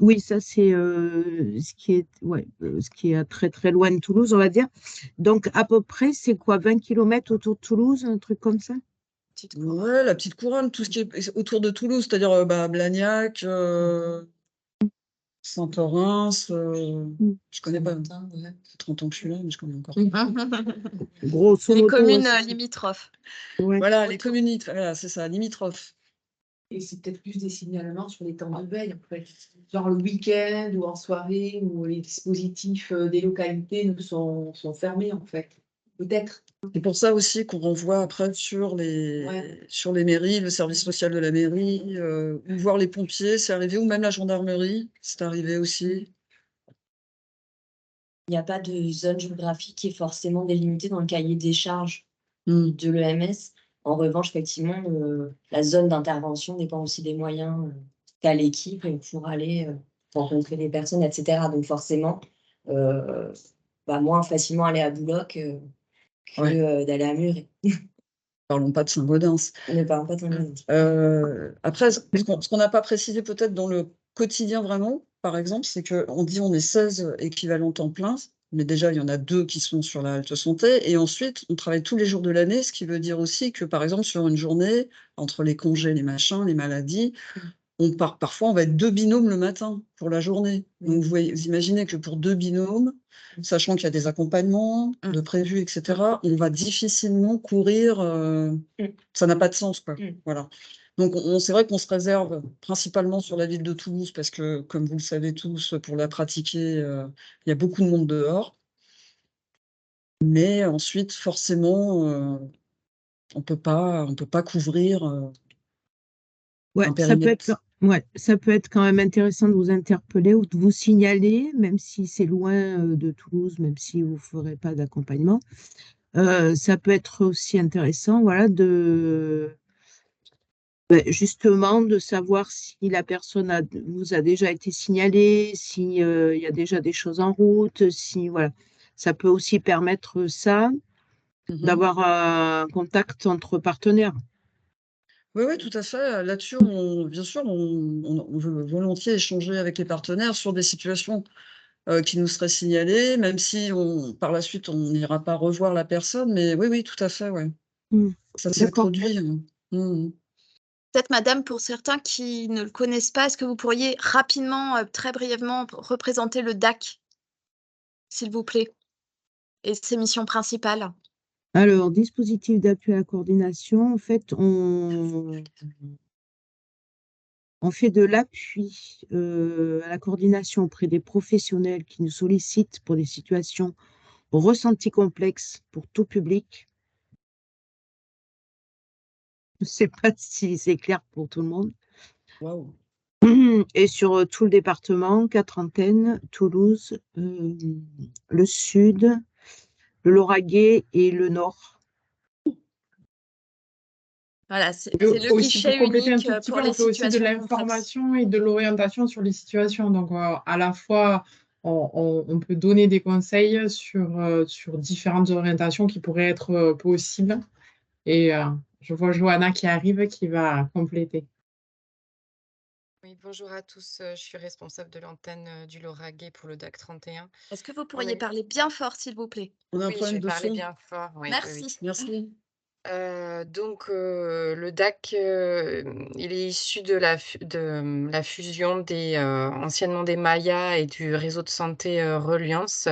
Oui, ça c'est ce qui est très très loin de Toulouse, on va dire. Donc à peu près, c'est quoi, 20 km autour de Toulouse, un truc comme ça? Ouais, la petite couronne, tout ce qui est autour de Toulouse, c'est-à-dire Blagnac, Saint-Orens, je connais pas. Ça fait 30 ans que je suis là, mais je connais encore. Grosso Les modo, communes ouais, limitrophes. ouais. Voilà, les communes, voilà, c'est ça, limitrophes. Et c'est peut-être plus des signalements sur les temps de veille, en fait. Genre le week-end ou en soirée, où les dispositifs des localités sont fermés, en fait. Peut-être. C'est pour ça aussi qu'on renvoie après sur les mairies, le service social de la mairie, ou voir les pompiers, c'est arrivé, ou même la gendarmerie, c'est arrivé aussi. Il n'y a pas de zone géographique qui est forcément délimitée dans le cahier des charges Mm. de l'EMS. En revanche, effectivement, la zone d'intervention dépend aussi des moyens qu'a l'équipe pour aller rencontrer les personnes, etc. Donc forcément, moins facilement aller à Bouloc que d'aller à Muret. Parlons pas de Saint-Gaudens. Ne parlons pas de Saint-Gaudens. Après, ce qu'on n'a pas précisé peut-être dans le quotidien vraiment, par exemple, c'est qu'on dit on est 16 équivalents temps plein. mais déjà, il y en a 2 qui sont sur la halte santé et ensuite, on travaille tous les jours de l'année, ce qui veut dire aussi que, par exemple, sur une journée, entre les congés, les machins, les maladies, parfois, on va être 2 binômes le matin pour la journée. Donc vous imaginez que pour 2 binômes, sachant qu'il y a des accompagnements de prévus et cetera, on va difficilement courir, ça n'a pas de sens, quoi. Voilà. Donc c'est vrai qu'on se réserve principalement sur la ville de Toulouse parce que, comme vous le savez tous, pour la pratiquer, il y a beaucoup de monde dehors. Mais ensuite, forcément, on peut pas couvrir, Ouais, un ça peut périmètre. être, ouais, ça peut être quand même intéressant de vous interpeller ou de vous signaler, même si c'est loin de Toulouse, même si vous ne ferez pas d'accompagnement. Ça peut être aussi intéressant, voilà, justement de savoir si la personne vous a déjà été signalée, si il y a déjà des choses en route, si voilà, ça peut aussi permettre ça, d'avoir un contact entre partenaires. Oui, oui, tout à fait. Là-dessus, bien sûr, on veut volontiers échanger avec les partenaires sur des situations qui nous seraient signalées, même si par la suite, on n'ira pas revoir la personne. Mais oui, oui, tout à fait, ouais. Hmm. Ça s'est D'accord. produit. Peut-être, madame, pour certains qui ne le connaissent pas, est-ce que vous pourriez rapidement, très brièvement, représenter le DAC, s'il vous plaît, et ses missions principales? Alors, dispositif d'appui à la coordination, en fait, on fait de l'appui à la coordination auprès des professionnels qui nous sollicitent pour des situations ressenties complexes pour tout public. Je ne sais pas si c'est clair pour tout le monde. Waouh. Et sur tout le département, 4 antennes, Toulouse, le Sud, le Lauragais et le Nord. Voilà, c'est Et le aussi, pour guichet compléter un unique tout petit pour peu, les on fait aussi de situations complexes. l'information et de l'orientation sur les situations. Donc, à la fois, on peut donner des conseils sur différentes orientations qui pourraient être possibles. Et je vois Johanna qui arrive, qui va compléter. Oui, bonjour à tous. Je suis responsable de l'antenne du Lauragais pour le DAC 31. Est-ce que vous On pourriez est... parler bien fort, s'il vous plaît? On a un Oui, je problème vais de parler son. bien fort. Oui, oui, oui. Merci. Merci. Donc, le DAC, il est issu de la fusion anciennement des Mayas et du réseau de santé Reliance,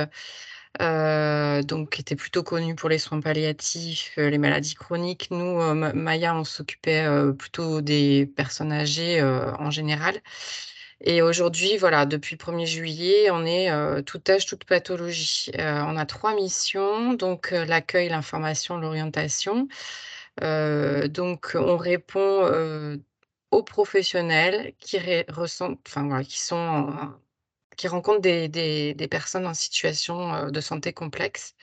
donc qui était plutôt connu pour les soins palliatifs, les maladies chroniques. Nous, Maya, on s'occupait plutôt des personnes âgées en général. Et aujourd'hui, voilà, depuis le 1er juillet, on est tout âge, toute pathologie. On a 3 missions, donc l'accueil, l'information, l'orientation. Donc on répond aux professionnels qui ressentent, enfin voilà, qui rencontrent des personnes en situation de santé complexe.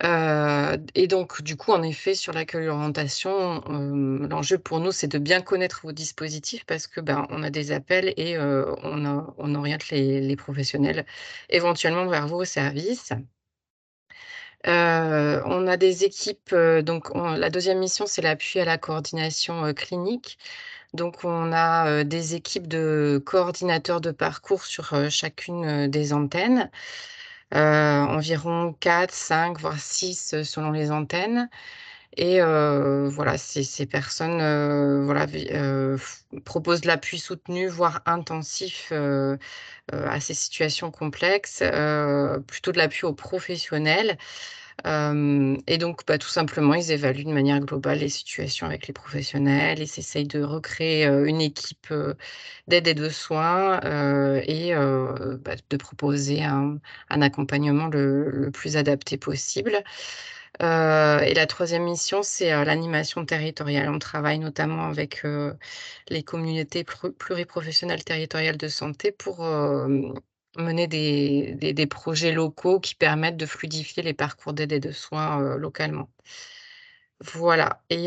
Et donc du coup, en effet, sur l'accueil et l'orientation, l'enjeu pour nous, c'est de bien connaître vos dispositifs parce que, ben, on a des appels et on oriente les professionnels éventuellement vers vos services. On a des équipes, donc la 2e mission, c'est l'appui à la coordination clinique. Donc on a des équipes de coordinateurs de parcours sur chacune des antennes, environ 4, 5, voire 6 selon les antennes. Et voilà, ces personnes voilà, proposent de l'appui soutenu, voire intensif à ces situations complexes, plutôt de l'appui aux professionnels. Et donc, bah, tout simplement, ils évaluent de manière globale les situations avec les professionnels. Ils essayent de recréer une équipe d'aide et de soins et bah, de proposer un accompagnement le plus adapté possible. Et la 3e mission, c'est l'animation territoriale. On travaille notamment avec les communautés pluriprofessionnelles territoriales de santé pour mener des projets locaux qui permettent de fluidifier les parcours d'aide et de soins localement. Voilà. Et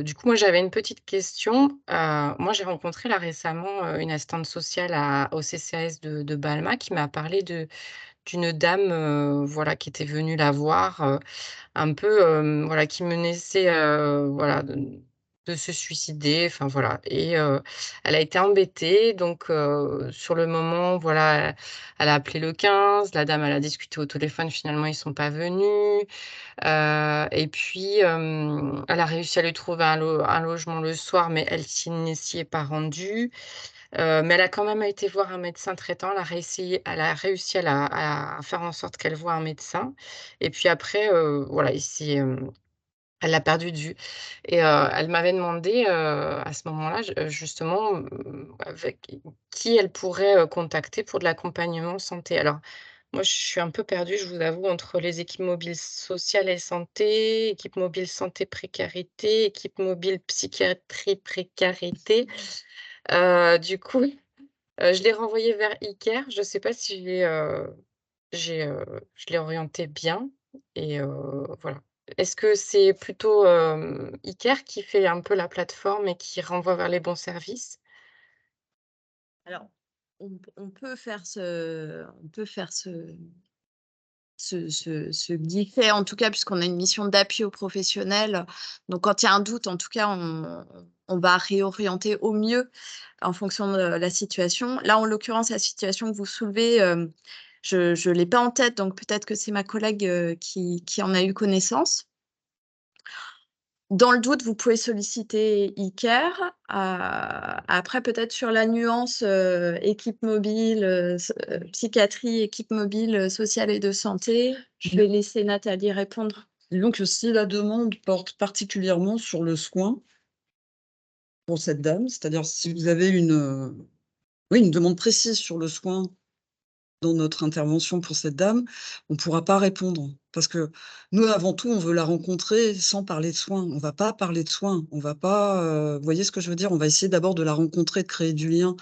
du coup, moi, j'avais une petite question. Moi, j'ai rencontré là récemment une assistante sociale au CCAS de Balma qui m'a parlé d'une dame voilà, qui était venue la voir un peu voilà, qui menaçait voilà, se suicider, enfin voilà. Et elle a été embêtée, donc sur le moment, voilà, elle a appelé le 15, la dame, elle a discuté au téléphone, finalement, ils sont pas venus. Et puis, elle a réussi à lui trouver un logement le soir, mais elle s'y est pas rendue. Mais elle a quand même été voir un médecin traitant. Elle a réussi à faire en sorte qu'elle voie un médecin. Et puis après, voilà, elle l'a perdu de vue. Et elle m'avait demandé, à ce moment-là, justement, avec qui elle pourrait, contacter pour de l'accompagnement santé. Alors, moi, je suis un peu perdue, je vous avoue, entre les équipes mobiles sociales et santé, équipe mobile santé précarité, équipe mobile psychiatrie précarité. Du coup, je l'ai renvoyée vers ICARE. Je ne sais pas si je l'ai orientée bien. Et voilà. Est-ce que c'est plutôt, ICARE qui fait un peu la plateforme et qui renvoie vers les bons services? Alors, on peut faire ce guichet, en tout cas, puisqu'on a une mission d'appui aux professionnels. Donc, quand il y a un doute, en tout cas, on va réorienter au mieux en fonction de la situation. Là, en l'occurrence, la situation que vous soulevez, je ne l'ai pas en tête, donc peut-être que c'est ma collègue qui en a eu connaissance. Dans le doute, vous pouvez solliciter ICARE. Après, peut-être sur la nuance équipe mobile, psychiatrie, équipe mobile sociale et de santé, je vais laisser Nathalie répondre. Disons que si la demande porte particulièrement sur le soin pour cette dame, c'est-à-dire si vous avez une demande précise sur le soin dans notre intervention pour cette dame, on ne pourra pas répondre. Parce que nous, avant tout, on veut la rencontrer sans parler de soins. On va pas parler de soins. On va pas, vous voyez ce que je veux dire? On va essayer d'abord de la rencontrer, de créer du lien.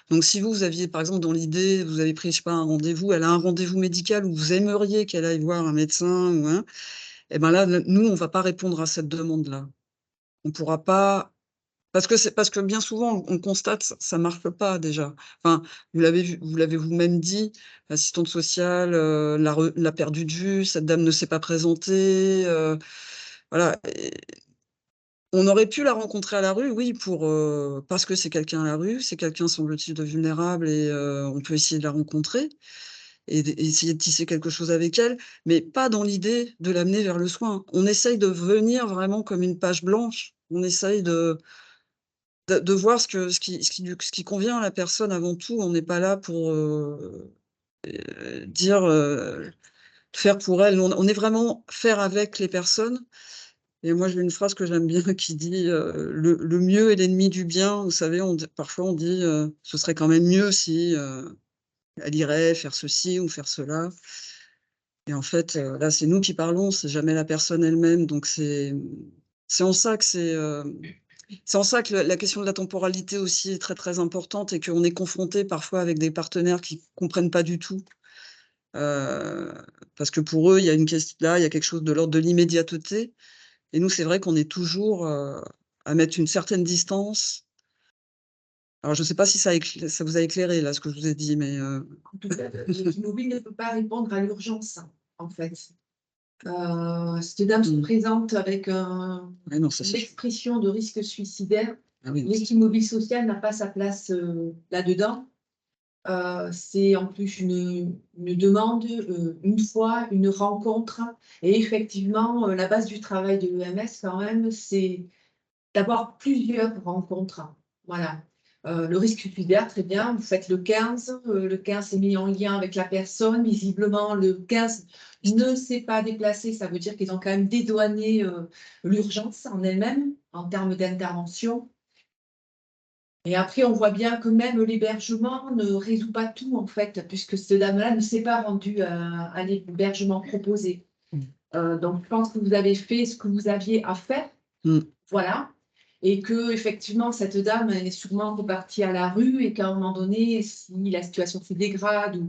Donc si vous aviez, par exemple, dans l'idée, vous avez pris, je sais pas, un rendez-vous, elle a un rendez-vous médical où vous aimeriez qu'elle aille voir un médecin ou un, et ben là, nous, on va pas répondre à cette demande-là. On pourra pas, parce que bien souvent, on constate, ça marche pas déjà. Enfin, vous l'avez vous-même dit, l'assistante sociale, l'a perdue de vue, cette dame ne s'est pas présentée, voilà. Et on aurait pu la rencontrer à la rue, oui, parce que c'est quelqu'un à la rue, c'est quelqu'un, semble-t-il, de vulnérable, et on peut essayer de la rencontrer et essayer de tisser quelque chose avec elle, mais pas dans l'idée de l'amener vers le soin. On essaye de venir vraiment comme une page blanche. On essaye de voir ce qui convient à la personne avant tout. On n'est pas là pour, dire, faire pour elle. On est vraiment faire avec les personnes. Et moi, j'ai une phrase que j'aime bien qui dit, «Le mieux est l'ennemi du bien». Vous savez, parfois on dit, «Ce serait quand même mieux si, elle irait faire ceci ou faire cela». Et en fait, là, c'est nous qui parlons, c'est jamais la personne elle-même. Donc c'est en ça que c'est en ça que la question de la temporalité aussi est très, très importante, et qu'on est confronté parfois avec des partenaires qui comprennent pas du tout. Heu, Parce que pour eux, il y a il y a quelque chose de l'ordre de l'immédiateté, et nous, c'est vrai qu'on est toujours, à mettre une certaine distance. Alors je sais pas si ça vous a éclairé là, ce que je vous ai dit, mais En tout cas, l'équipe mobile ne peut pas répondre à l'urgence, en fait. Cette dame se Mmh. présente avec Ouais, non, ça une c'est sûr. expression de risque suicidaire. Ah oui, non, ça L'équipe mobile sociale n'a pas sa place là-dedans. C'est en plus une demande, une fois, une rencontre. Et effectivement, la base du travail de l'EMS quand même, c'est d'avoir plusieurs rencontres. Voilà. Le risque suicidaire, très bien, vous faites le 15 est mis en lien avec la personne. Visiblement, le 15 ne s'est pas déplacé, ça veut dire qu'ils ont quand même dédouané l'urgence en elle-même, en termes d'intervention. Et après, on voit bien que même l'hébergement ne résout pas tout, en fait, puisque cette dame-là ne s'est pas rendue à l'hébergement proposé. Donc, je pense que vous avez fait ce que vous aviez à faire. Mmh. Voilà. Et que effectivement, cette dame, elle est sûrement repartie à la rue, et qu'à un moment donné, si la situation se dégrade,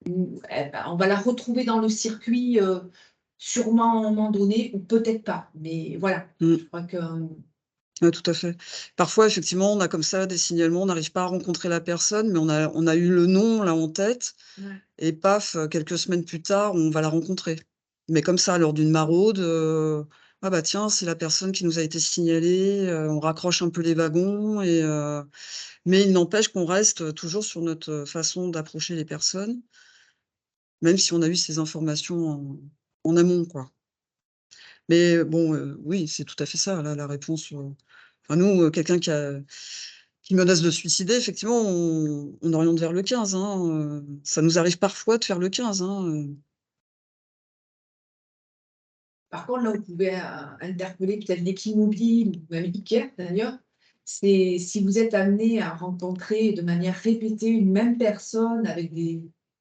on va la retrouver dans le circuit, sûrement à un moment donné, ou peut-être pas. Mais voilà, Mmh. je crois que Ouais, tout à fait. Parfois, effectivement, on a comme ça des signalements, on n'arrive pas à rencontrer la personne, mais on a eu le nom là en tête, ouais. et paf, quelques semaines plus tard, on va la rencontrer. Mais comme ça, lors d'une maraude, ah bah tiens, c'est la personne qui nous a été signalée, on raccroche un peu les wagons mais il n'empêche qu'on reste toujours sur notre façon d'approcher les personnes, même si on a eu ces informations en amont, quoi. Mais bon, oui, c'est tout à fait ça, là, la réponse, enfin nous, quelqu'un qui menace de se suicider, effectivement, on oriente vers le 15, hein, ça nous arrive parfois de faire le 15, hein, Par contre, là, vous pouvez interpeller peut-être l'équipe mobile ou même Ikea d'ailleurs. C'est si vous êtes amené à rencontrer de manière répétée une même personne avec des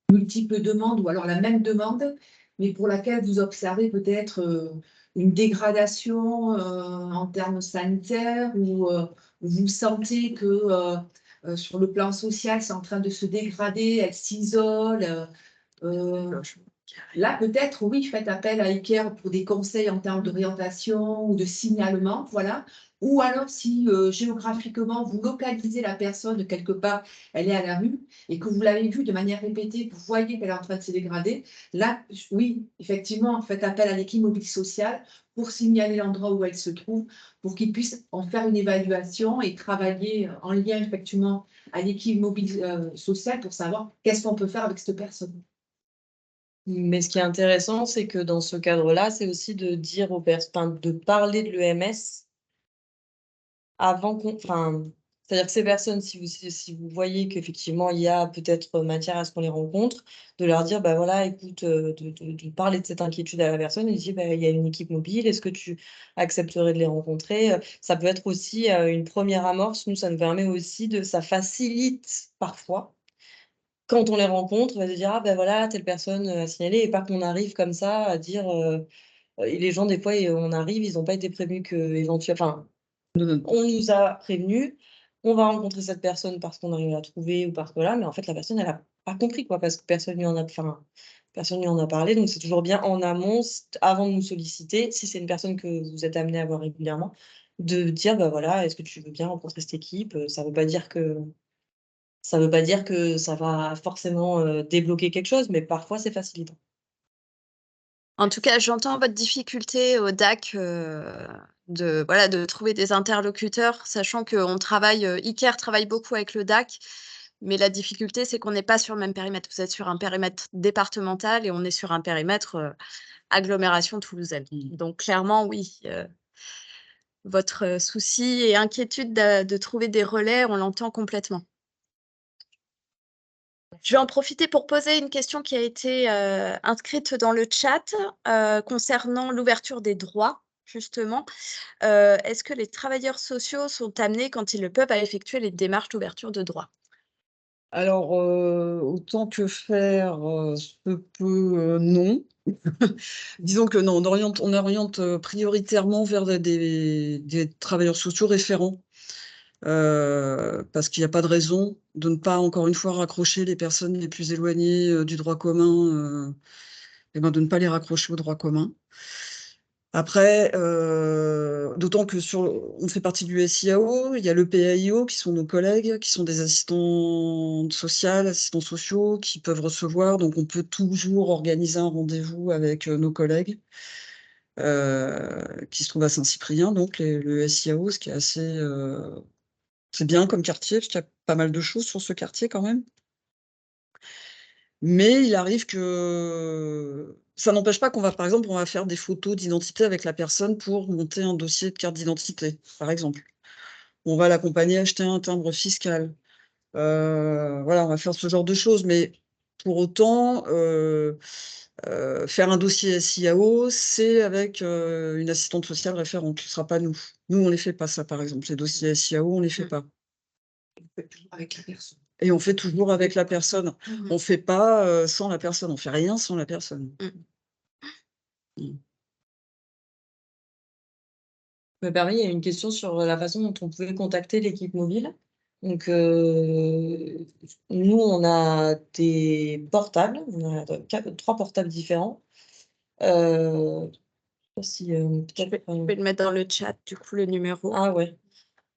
multiples demandes ou alors la même demande, mais pour laquelle vous observez peut-être une dégradation en termes sanitaires ou vous sentez que sur le plan social, c'est en train de se dégrader, elle s'isole. Là, peut-être, oui, faites appel à Ikea pour des conseils en termes d'orientation ou de signalement, voilà. Ou alors, si géographiquement, vous localisez la personne quelque part, elle est à la rue, et que vous l'avez vue de manière répétée, vous voyez qu'elle est en train de se dégrader, là, oui, effectivement, faites appel à l'équipe mobile sociale pour signaler l'endroit où elle se trouve, pour qu'ils puissent en faire une évaluation et travailler en lien, effectivement, à l'équipe mobile sociale pour savoir qu'est-ce qu'on peut faire avec cette personne. Mais ce qui est intéressant, c'est que dans ce cadre-là, c'est aussi de dire aux personnes, de parler de l'EMS avant c'est-à-dire que ces personnes, si vous voyez qu'effectivement il y a peut-être matière à ce qu'on les rencontre, de leur dire, bah voilà, écoute, de parler de cette inquiétude à la personne et de dire, bah, il y a une équipe mobile, est-ce que tu accepterais de les rencontrer? Ça peut être aussi une première amorce. Nous, ça nous permet aussi ça facilite parfois quand on les rencontre, on va se dire: «Ah ben voilà, telle personne, a signalé» et pas qu'on arrive comme ça à dire, et les gens des fois, on arrive, ils ont pas été prévenus on nous a prévenus, on va rencontrer cette personne parce qu'on arrive à la trouver ou parce que voilà, mais en fait la personne elle a pas compris quoi, parce que personne lui en a parlé, donc c'est toujours bien en amont, avant de nous solliciter, si c'est une personne que vous êtes amené à voir régulièrement, de dire: «Bah voilà, est-ce que tu veux bien rencontrer cette équipe?» Ça veut pas dire que ça va forcément, débloquer quelque chose, mais parfois c'est facilitant. En tout cas, j'entends votre difficulté au DAC, de voilà, de trouver des interlocuteurs, sachant qu'on travaille, Iker travaille beaucoup avec le DAC, mais la difficulté, c'est qu'on n'est pas sur le même périmètre. Vous êtes sur un périmètre départemental et on est sur un périmètre, agglomération toulousaine. Donc clairement, oui, votre, souci et inquiétude de trouver des relais, on l'entend complètement. Je vais en profiter pour poser une question qui a été, inscrite dans le chat, concernant l'ouverture des droits, justement. Est-ce que les travailleurs sociaux sont amenés, quand ils le peuvent, à effectuer les démarches d'ouverture de droits? Alors, autant que faire, se peut, non. Disons que non, on oriente, prioritairement vers des travailleurs sociaux référents, parce qu'il y a pas de raison de ne pas, encore une fois, raccrocher les personnes les plus éloignées, du droit commun, et ben, de ne pas les raccrocher au droit commun. Après, d'autant que on fait partie du SIAO, il y a le PAIO qui sont nos collègues, qui sont des assistantes sociales, assistants sociaux, qui peuvent recevoir, donc on peut toujours organiser un rendez-vous avec, nos collègues, qui se trouvent à Saint-Cyprien, donc le SIAO, ce qui est assez, c'est bien comme quartier, parce qu'il y a pas mal de choses sur ce quartier quand même. Mais il arrive que ça n'empêche pas qu'on va, par exemple, on va faire des photos d'identité avec la personne pour monter un dossier de carte d'identité, par exemple. On va l'accompagner acheter un timbre fiscal. Voilà, on va faire ce genre de choses, mais pour autant, faire un dossier SIAO, c'est avec, une assistante sociale référente, ce sera pas nous. Nous, on les fait pas ça, par exemple. Les dossiers SIAO, on les fait pas. Faites toujours avec la personne. Et on fait toujours avec la personne. Mmh. On fait pas, sans la personne, on fait rien sans la personne. Mmh. Mmh. Me permet, il y a une question sur la façon dont on pouvait contacter l'équipe mobile. Donc, nous, on a des portables, on a 3 portables différents. Je sais pas si, Je vais le mettre dans le chat, du coup, le numéro. Ah ouais,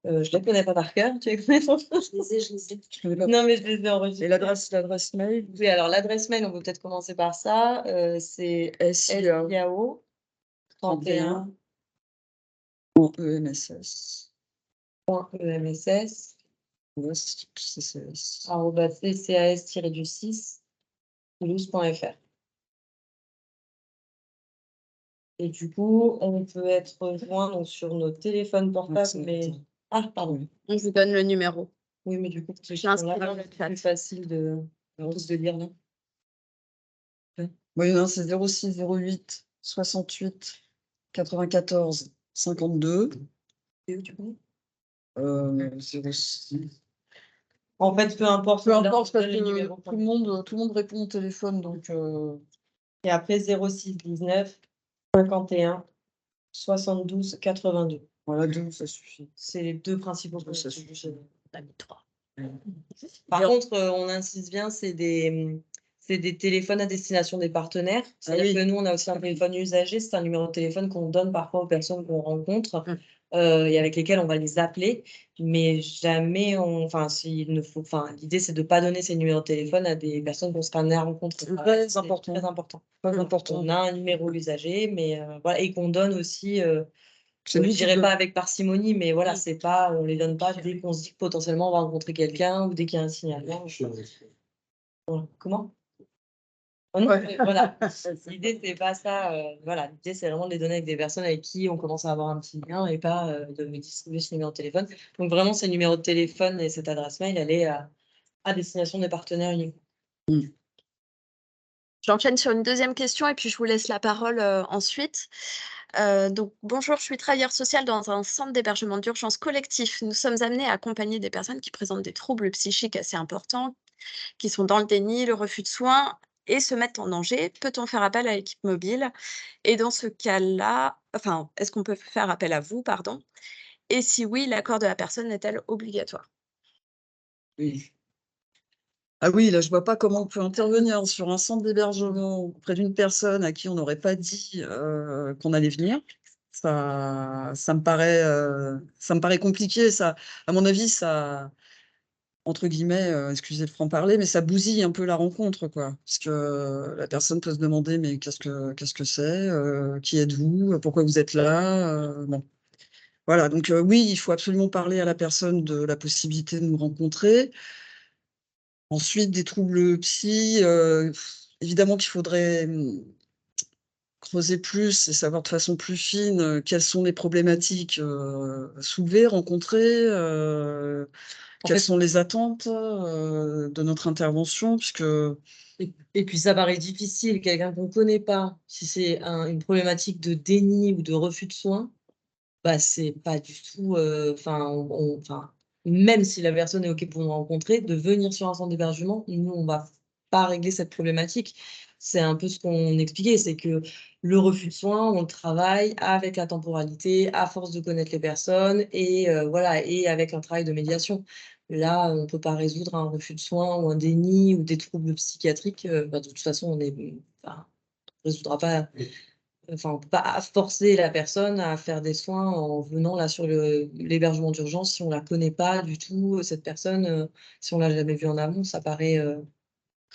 je les connais pas par cœur, tu les connais? Je les ai. Je connais pas. Non, mais je les ai enregistrés. Et l'adresse mail? Oui, alors l'adresse mail, on peut peut-être commencer par ça, c'est SIAO 31 EMSS. .emss Ouais, CCAS. @ccas-6 toulouse.fr. Et du coup, on peut être rejoint donc, sur nos téléphones portables, mais... Ah, pardon. On vous donne le numéro. Oui, mais du coup, pour ceux qui Je sont là, l'inscris dans le c'est chat. plus facile de lire, non? Oui, non, c'est 06 08 68 94 52. Et où tu connais? 06. En fait, peu importe. Peu là, importe, on parce donne les numéros. que tout le monde répond au téléphone, donc Et après, 06 19 51 72 82. voilà, 2, ça suffit. C'est les deux principaux. Ça suffit. On a mis 3. Par contre, on insiste bien, c'est des téléphones à destination des partenaires. C'est-à-dire oui. que nous, on a aussi un téléphone usager, c'est un numéro de téléphone qu'on donne parfois aux personnes qu'on rencontre et avec lesquelles on va les appeler, mais jamais s'il ne faut, l'idée c'est de ne pas donner ces numéros de téléphone à des personnes qu'on sera amené à rencontrer. C'est très important. Très important. Très important. On a un numéro usager, mais voilà, et qu'on donne aussi. C'est Je lui qui dirais donne. pas avec parcimonie, mais voilà, c'est pas, on les donne pas dès qu'on se dit que potentiellement on va rencontrer quelqu'un ou dès qu'il y a un signalement. Voilà. Comment? Oh non, mais voilà. L'idée, c'est pas ça. Voilà, l'idée, c'est vraiment de les donner avec des personnes avec qui on commence à avoir un petit lien et pas de me distribuer ce numéro de téléphone. Donc vraiment, ce numéro de téléphone et cette adresse mail, elle est à destination des partenaires uniquement. J'enchaîne sur une deuxième question et puis je vous laisse la parole ensuite. Donc, bonjour, je suis travailleuse sociale dans un centre d'hébergement d'urgence collectif. Nous sommes amenés à accompagner des personnes qui présentent des troubles psychiques assez importants, qui sont dans le déni, le refus de soins et se mettent en danger. Peut-on faire appel à l'équipe mobile? Et dans ce cas-là, est-ce qu'on peut faire appel à vous, pardon? Et si oui, l'accord de la personne est-elle obligatoire? Oui. Ah oui, là, je vois pas comment on peut intervenir sur un centre d'hébergement auprès d'une personne à qui on n'aurait pas dit qu'on allait venir. Ça me paraît compliqué. Ça, à mon avis, ça, entre guillemets, excusez le franc-parler, mais ça bousille un peu la rencontre, quoi. Parce que la personne peut se demander, mais qu'est-ce que c'est? Qui êtes-vous? Pourquoi vous êtes là? Bon. Voilà, donc oui, il faut absolument parler à la personne de la possibilité de nous rencontrer. Ensuite, des troubles psy, évidemment qu'il faudrait, creuser plus et savoir de façon plus fine, quelles sont les problématiques, soulevées, rencontrées, quelles sont les attentes, de notre intervention puisque Et puis ça paraît difficile, quelqu'un qu'on ne connaît pas, si c'est une problématique de déni ou de refus de soins, bah, c'est pas du tout, même si la personne est OK pour nous rencontrer, de venir sur un centre d'hébergement, nous, on va pas régler cette problématique. C'est un peu ce qu'on expliquait, c'est que le refus de soins, on le travaille avec la temporalité, à force de connaître les personnes et voilà, et avec un travail de médiation. Là, on peut pas résoudre un refus de soins ou un déni ou des troubles psychiatriques, de toute façon, on résoudra pas. Enfin, on peut pas forcer la personne à faire des soins en venant là sur l'hébergement d'urgence si on la connaît pas du tout, cette personne, si on l'a jamais vue en amont, ça paraît,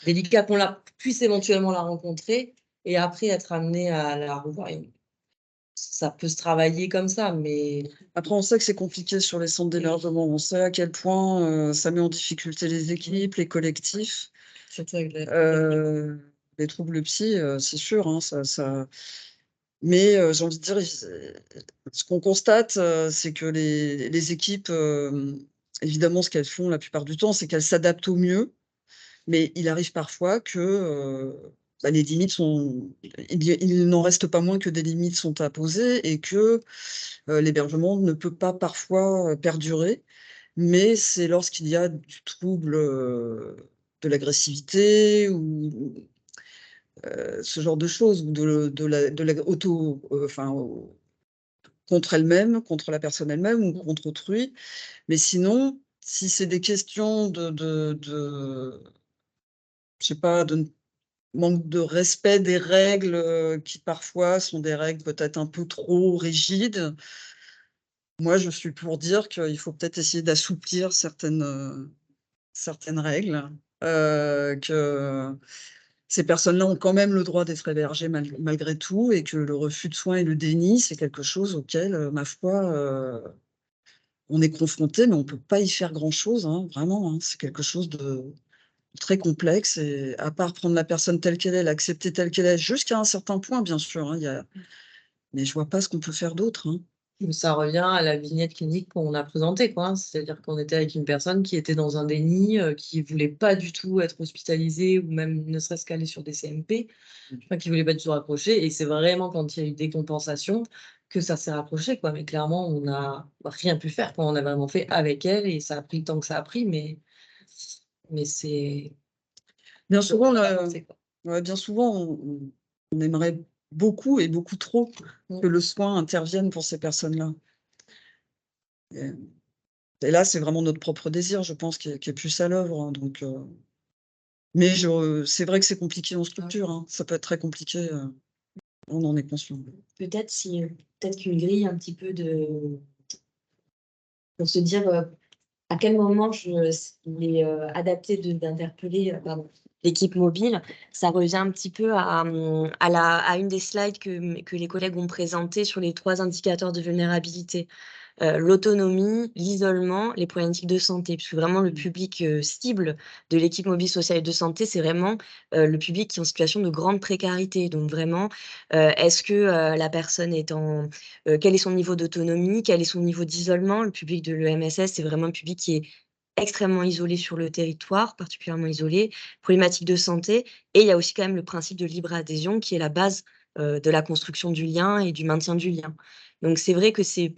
délicat qu'on puisse éventuellement la rencontrer et après être amené à la revoir. Et ça peut se travailler comme ça, mais après on sait que c'est compliqué sur les centres d'hébergement. On sait à quel point, ça met en difficulté les équipes, les collectifs. surtout avec Les troubles psy, c'est sûr, hein, mais j'ai envie de dire, ce qu'on constate, c'est que les équipes, évidemment, ce qu'elles font la plupart du temps, c'est qu'elles s'adaptent au mieux, mais il arrive parfois que, les limites sont il n'en reste pas moins que des limites sont à poser et que, l'hébergement ne peut pas parfois, perdurer. Mais c'est lorsqu'il y a du trouble, de l'agressivité ou ce genre de choses ou de la auto, contre elle-même, contre la personne elle-même ou contre autrui. Mais sinon, si c'est des questions je sais pas, de manque de respect des règles, qui parfois sont des règles peut-être un peu trop rigides, moi je suis pour dire qu'il faut peut-être essayer d'assouplir certaines règles, que ces personnes-là ont quand même le droit d'être hébergées malgré tout, et que le refus de soins et le déni, c'est quelque chose auquel, ma foi, on est confronté, mais on peut pas y faire grand-chose, hein, vraiment, hein. C'est quelque chose de très complexe, et à part prendre la personne telle qu'elle est, l'accepter telle qu'elle est, jusqu'à un certain point, bien sûr, hein, mais je vois pas ce qu'on peut faire d'autre, hein. Ça revient à la vignette clinique qu'on a présentée, quoi, hein. C'est-à-dire qu'on était avec une personne qui était dans un déni, qui voulait pas du tout être hospitalisée ou même ne serait-ce qu'aller sur des CMP, enfin, qui voulait pas du tout rapprocher, et c'est vraiment quand il y a eu des compensations que ça s'est rapproché, quoi. Mais clairement, on n'a rien pu faire, quoi. On a vraiment fait avec elle et ça a pris le temps que ça a pris, mais c'est Bien souvent, on a avancé, quoi. ouais, bien souvent, on aimerait beaucoup et beaucoup trop que le soin intervienne pour ces personnes-là. Et et là, c'est vraiment notre propre désir, je pense, qui est plus à l'œuvre, hein, donc mais c'est vrai que c'est compliqué en structure, hein. Ça peut être très compliqué, on en est conscient. Peut-être si, peut-être qu'une grille un petit peu pour se dire, à quel moment il est, adapté d'interpeller, pardon, l'équipe mobile. Ça revient un petit peu à une des slides que les collègues ont présentées sur les 3 indicateurs de vulnérabilité. L'autonomie, l'isolement, les problématiques de santé. Puisque vraiment le public, cible de l'équipe mobile sociale et de santé, c'est vraiment, le public qui est en situation de grande précarité. Donc vraiment, est-ce que, la personne est quel est son niveau d'autonomie? Quel est son niveau d'isolement? Le public de l'EMSS, c'est vraiment un public qui est extrêmement isolé sur le territoire, particulièrement isolé, problématique de santé, et il y a aussi quand même le principe de libre adhésion qui est la base, de la construction du lien et du maintien du lien. Donc c'est vrai que c'est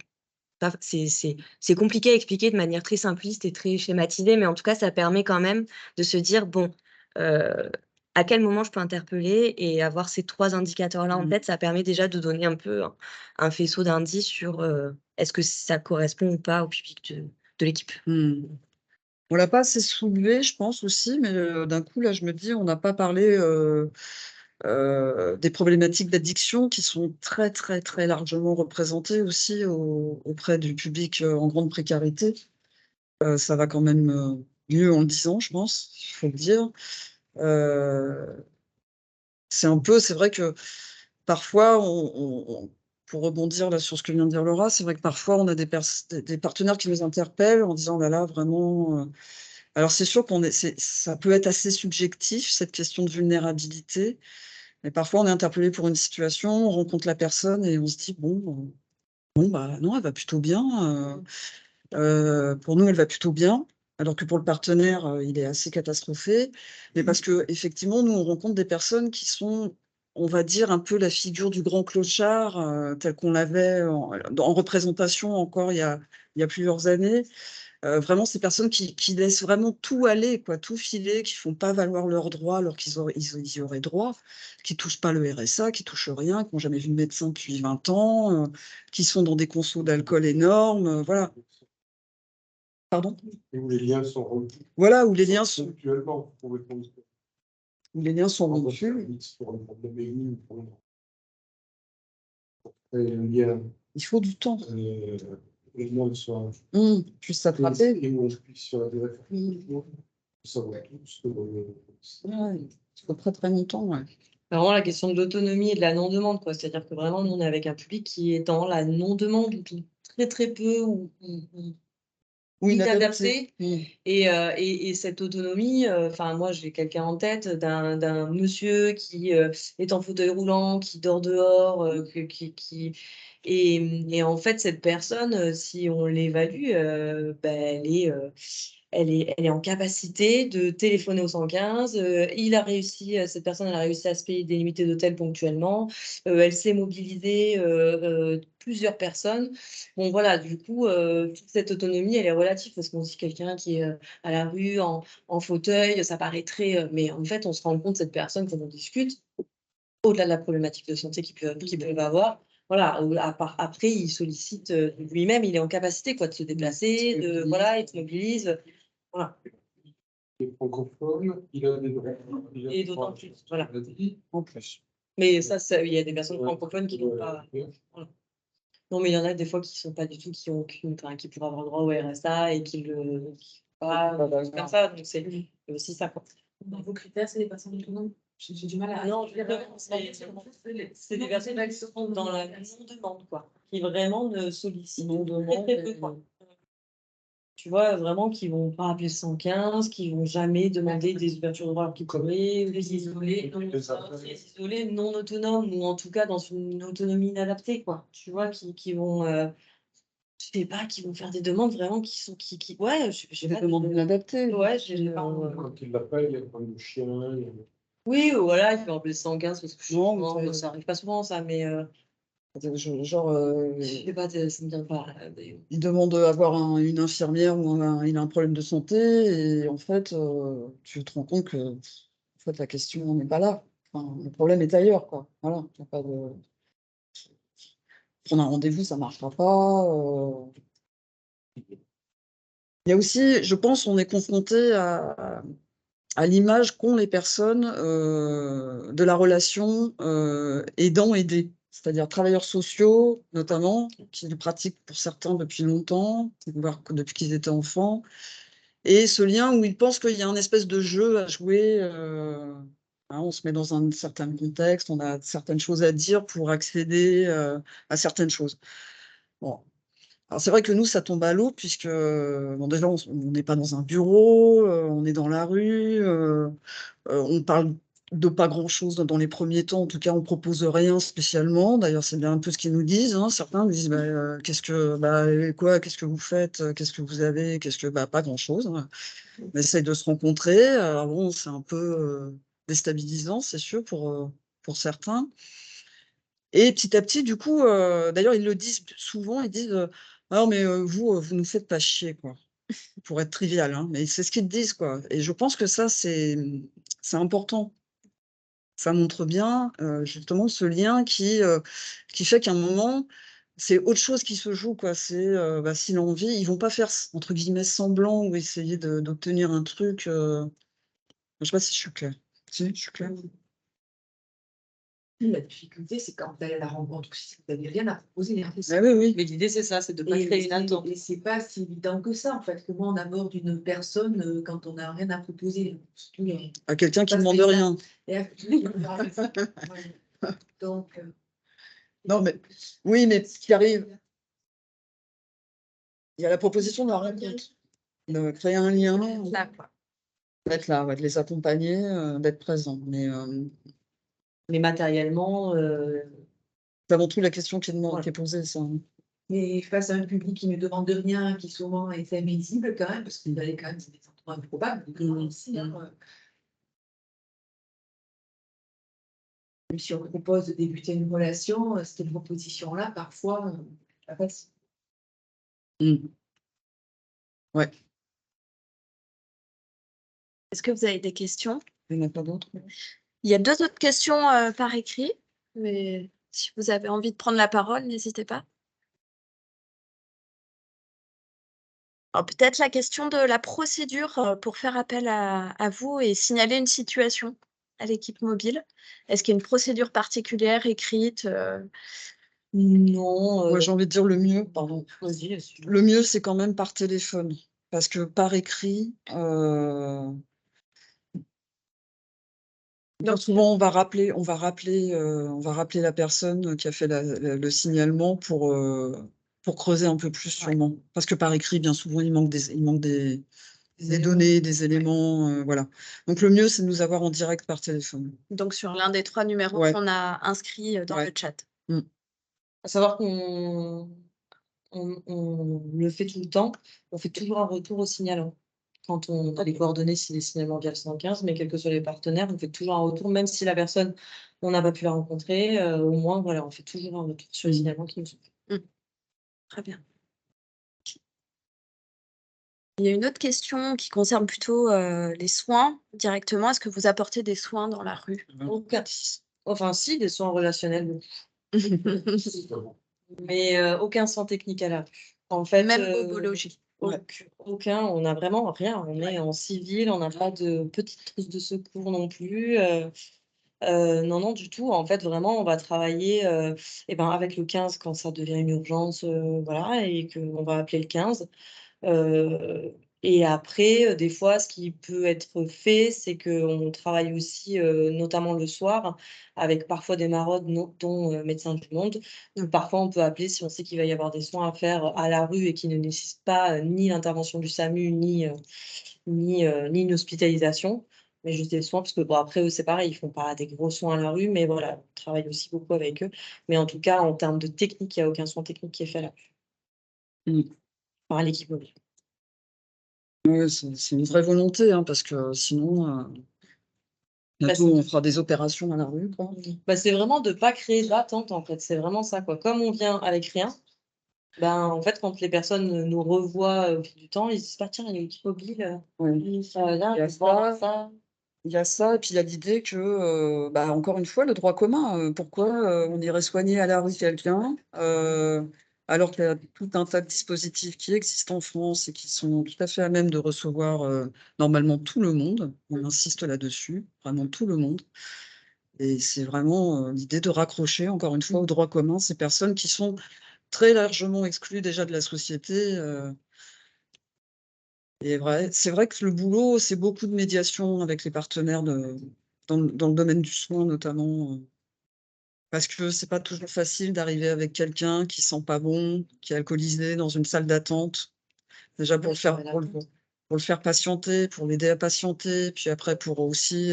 compliqué à expliquer de manière très simpliste et très schématisée, mais en tout cas, ça permet quand même de se dire: «Bon, à quel moment je peux interpeller?» et avoir ces 3 indicateurs-là en tête, ça permet déjà de donner un peu un faisceau d'indices sur, est-ce que ça correspond ou pas au public de l'équipe. Mmh. On l'a pas assez soulevé, je pense aussi, mais d'un coup, là, je me dis, on n'a pas parlé, des problématiques d'addiction qui sont très, très, très largement représentées aussi auprès du public, en grande précarité. Ça va quand même, mieux en le disant, je pense, il faut le dire. Heu, c'est vrai que parfois pour rebondir là sur ce que vient de dire Laura, c'est vrai que parfois on a des partenaires qui nous interpellent en disant: «Oh là là, vraiment», alors c'est sûr ça peut être assez subjectif, cette question de vulnérabilité, mais parfois on est interpellé pour une situation, on rencontre la personne et on se dit: «Bon, bah, non, elle va plutôt bien, pour nous, elle va plutôt bien», alors que pour le partenaire, il est assez catastrophé. Mais parce qu'effectivement, nous, on rencontre des personnes qui sont, on va dire, un peu la figure du grand clochard, tel qu'on l'avait en représentation encore il y a plusieurs années. Vraiment ces personnes qui laissent vraiment tout aller, quoi, tout filer, qui font pas valoir leurs droits alors qu'ils y auraient droit, qui touchent pas le RSA, qui touchent rien, qui n'ont jamais vu de médecin depuis 20 ans, qui sont dans des consos d'alcool énormes, voilà. Pardon? Et où les liens sont rompus. Voilà, où les liens sont Ponctuellement, pour répondre où les liens sont à votre rompus. service, pour le problème béni, pour le lien, Il faut du temps. les liens soient Puisse s'attraper. et où on puisse faire des Mmh. réflexions. Ça va tous, Ouais, il faut très, très longtemps, ouais. Vraiment la question de l'autonomie et de la non-demande, quoi. C'est-à-dire que vraiment, nous, on est avec un public qui est dans la non-demande ou très, très peu ou Ou inadapté. inadapté. Et cette autonomie, enfin moi j'ai quelqu'un en tête d'un monsieur qui, est en fauteuil roulant, qui dort dehors, que qui et en fait cette personne, si on l'évalue, bah, elle est en capacité de téléphoner au 115, il a réussi, cette personne elle a réussi à se payer des nuitées d'hôtel ponctuellement, elle sait mobiliser, plusieurs personnes. Bon voilà, du coup, toute cette autonomie, elle est relative parce qu'on dit quelqu'un qui est, à la rue en fauteuil, ça paraît très, mais en fait, on se rend compte cette personne quand on discute, au-delà de la problématique de santé qu'ils peuvent avoir, voilà, à part après il sollicite, lui-même, il est en capacité quoi de se déplacer, de voilà, il se mobilise, voilà. les francophones, il a des droits. Et d'autant plus, voilà. En plus. Mais ça, il y a des personnes francophones qui n'ont pas voilà. Non, mais il y en a des fois qui sont pas du tout, qui pourraient avoir le droit au RSA et qui pas comme ça, donc c'est aussi ça, quoi. Dans vos critères, c'est les personnes autonomes? J'ai du mal à. Non, je veux dire, c'est des personnes qui sont dans la non-demande, quoi, qui vraiment ne sollicitent très peu, quoi. Tu vois, vraiment, qui vont pas appeler le 115, qui vont jamais demander des ouvertures de droits alors qu'ils pourraient, ou des isolés non autonomes, ou en tout cas dans une autonomie inadaptée, quoi. Tu vois, qui vont, je sais pas, qui vont faire des demandes vraiment ouais, j'ai Des pas demandes inadaptées. Ouais, j'ai Quand il l'appelle, il y a pas de chien. oui, ou voilà, ils vont appeler le 115 parce que je Non, non, mais ça arrive pas souvent ça, mais genre, je sais pas, ça me vient pas là, d'ailleurs. il demande à avoir une infirmière ou il a un problème de santé et en fait, tu te rends compte que en fait, la question n'est pas là. Enfin, le problème est ailleurs, quoi. Voilà, y a pas de prendre un rendez-vous, ça marchera pas. Il y a aussi, je pense, on est confronté à l'image qu'ont les personnes de la relation aidant-aidé. C'est-à-dire travailleurs sociaux, notamment, qui le pratiquent pour certains depuis longtemps, voire depuis qu'ils étaient enfants. Et ce lien où ils pensent qu'il y a un espèce de jeu à jouer, hein, on se met dans un certain contexte, on a certaines choses à dire pour accéder à certaines choses. Bon. Alors c'est vrai que nous, ça tombe à l'eau puisque, bon déjà on n'est pas dans un bureau, on est dans la rue, on parle de pas grand-chose dans les premiers temps. En tout cas, on propose rien spécialement. D'ailleurs, c'est bien un peu ce qu'ils nous disent, hein. Certains nous disent: «Bah, quoi? Qu'est-ce que vous faites? Qu'est-ce que vous avez?» Qu'est-ce que bah, pas grand-chose, hein. On essaye de se rencontrer. Alors bon, c'est un peu, déstabilisant, c'est sûr, pour certains. Et petit à petit, du coup, d'ailleurs, ils le disent souvent, ils disent, «Ah non, mais vous nous faites pas chier, quoi». Pour être trivial, hein, mais c'est ce qu'ils disent, quoi. Et je pense que ça, c'est important. Ça montre bien, justement ce lien qui fait qu'à un moment, c'est autre chose qui se joue, quoi. C'est, bah, s'il a envie, ils vont pas faire entre guillemets «semblant» ou essayer d'obtenir un truc, je sais pas si je suis claire. Si, je suis claire? La difficulté, c'est quand tu es à la rencontre, si tu n'avais rien à proposer, hein. Ah oui, oui. Mais l'idée, c'est ça, c'est de pas créer une attente. Et c'est pas si évident que ça, en fait. Comment on aborde une personne quand on n'a rien à proposer? Surtout, À quelqu'un qui parce demande que ça- rien. Donc, Non, mais oui, mais ce qui arrive, il y a la proposition de la rencontre, de créer un lien, Là, quoi. d'être là, ouais, de les accompagner, d'être présent. Mais matériellement, C'est avant tout la question qui Voilà. est posée, ça, hein. mais face à un public qui ne demande rien, qui souvent est invisible quand même, parce qu'il y a quand même c'est des endroits improbables, aussi, hein. Même si on propose de débuter une relation, cette proposition-là, parfois, pas facile. Mmh. Ouais, Est-ce que vous avez des questions? il n'y en a pas d'autres? Il y a 2 autres questions, par écrit, mais si vous avez envie de prendre la parole, n'hésitez pas. Alors peut-être la question de la procédure, pour faire appel à vous et signaler une situation à l'équipe mobile. Est-ce qu'il y a une procédure particulière écrite, non, Moi, j'ai envie de dire le mieux, pardon. vas-y, assume. Le mieux, c'est quand même par téléphone, parce que par écrit, bien souvent, on va rappeler la personne qui a fait le signalement pour creuser un peu plus sûrement. Parce que par écrit, bien souvent, il manque des données, des éléments, voilà. Donc le mieux, c'est de nous avoir en direct par téléphone. donc sur l'un des 3 numéros Ouais. qu'on a inscrits, dans Ouais. le chat? À savoir qu'on le fait tout le temps, on fait toujours un retour au signalant. Quand on a les coordonnées, c'est les signalements via le 115, mais quels que soient les partenaires, on fait toujours un retour, même si la personne, on n'a pas pu la rencontrer, au moins, voilà, on fait toujours un retour sur les signalements qui nous sont faits. Très bien. Il y a une autre question qui concerne plutôt, les soins directement. Est-ce que vous apportez des soins dans la rue? Aucun. Enfin, si, des soins relationnels, mais aucun soin technique à la rue. En fait, Même bobologie? aucun, on n'a vraiment rien. On est en civil, on n'a pas de petite trousse de secours non plus. Non, non, du tout. En fait, vraiment, on va travailler avec le 15 quand ça devient une urgence, voilà, et qu'on va appeler le 15. Et après, des fois, ce qui peut être fait, c'est qu'on travaille aussi, notamment le soir, avec parfois des maraudes, dont Médecins du Monde. Donc parfois, on peut appeler si on sait qu'il va y avoir des soins à faire à la rue et qui ne nécessitent pas, ni l'intervention du SAMU, ni une hospitalisation, mais juste des soins parce que bon, après, eux, c'est pareil, ils font pas des gros soins à la rue, mais voilà, on travaille aussi beaucoup avec eux. Mais en tout cas, en termes de technique, il y a aucun soin technique qui est fait à la rue. Par l'équipe mobile. Ouais, c'est une vraie volonté, hein, parce que sinon, bientôt on fera des opérations à la rue, quoi. Bah, c'est vraiment de pas créer d'attente, en fait, c'est vraiment ça, quoi. Comme on vient avec rien, ben, en fait, quand les personnes, nous revoient, au fil du temps, ils se disent: «Bah, tiens, il y a une équipe mobile, Ouais. là, Il y on a peut voir ça». Il y a ça et puis il y a l'idée que, bah, encore une fois, le droit commun, pourquoi, on irait soigner à la rue quelqu'un, alors qu'il y a tout un tas de dispositifs qui existent en France et qui sont tout à fait à même de recevoir, normalement tout le monde. On insiste là-dessus, vraiment tout le monde et c'est vraiment, l'idée de raccrocher encore une fois au droit commun ces personnes qui sont très largement exclues déjà de la société, et c'est vrai que le boulot, c'est beaucoup de médiation avec les partenaires dans le domaine du soin notamment, parce que c'est pas toujours facile d'arriver avec quelqu'un qui sent pas bon, qui est alcoolisé dans une salle d'attente. Déjà pour le faire patienter, pour l'aider à patienter, puis après pour aussi,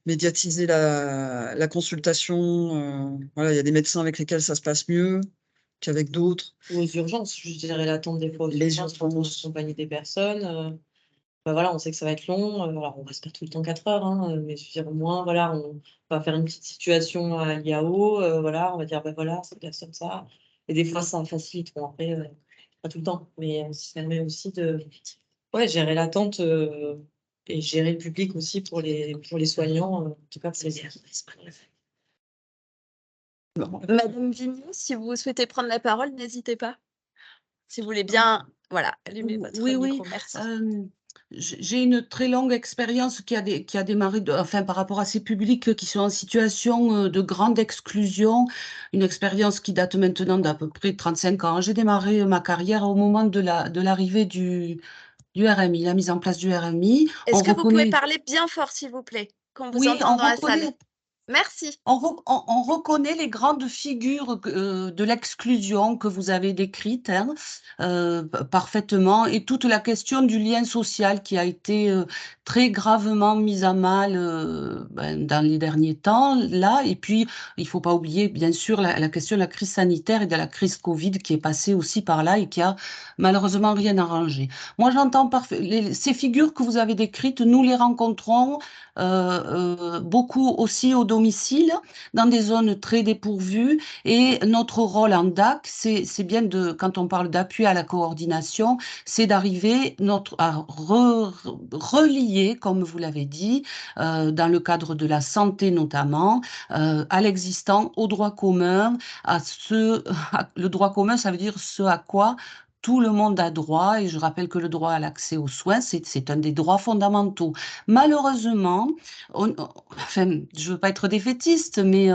médiatiser la consultation, voilà, il y a des médecins avec lesquels ça se passe mieux qu'avec d'autres. Ou aux urgences, je dirais l'attente des fois aux Les urgences quand on urgences. accompagne des personnes, bah, voilà, on sait que ça va être long, alors on reste pas tout le temps 4 heures, hein, mais je veux dire au moins, voilà, on va faire une petite situation à l'IAO, voilà, on va dire: «Bah, voilà, cette personne ça» et des fois ça facilite. Bon après, pas tout le temps, mais ça permet aussi de ouais, gérer l'attente, et gérer le public aussi pour les soignants, en tout cas pour les équipes. Madame Vigneault, si vous souhaitez prendre la parole, n'hésitez pas. Si vous voulez bien, voilà, allumer votre Oui, micro, oui. merci. J'ai une très longue expérience qui a démarré enfin, par rapport à ces publics qui sont en situation de grande exclusion, une expérience qui date maintenant d'à peu près 35 ans. J'ai démarré ma carrière au moment de l'arrivée du RMI, la mise en place du RMI. Est-ce On que vous pouvez reconnaît, parler bien fort, s'il vous plaît, qu'on vous oui, entende dans la salle? Merci. on reconnaît les grandes figures de l'exclusion que vous avez décrites, hein, parfaitement, et toute la question du lien social qui a été très gravement mise à mal dans les derniers temps, là. Et puis, il faut pas oublier, bien sûr, la question de la crise sanitaire et de la crise Covid qui est passée aussi par là et qui a malheureusement rien arrangé. Moi, j'entends ces figures que vous avez décrites, nous les rencontrons beaucoup aussi au domicile, dans des zones très dépourvues. Et notre rôle en DAC, c'est bien de, quand on parle d'appui à la coordination, c'est d'arriver à relier, comme vous l'avez dit, dans le cadre de la santé notamment, à l'existant, au droit commun, le droit commun, ça veut dire ce à quoi tout le monde a droit, et je rappelle que le droit à l'accès aux soins, c'est un des droits fondamentaux. Malheureusement, enfin, je veux pas être défaitiste, mais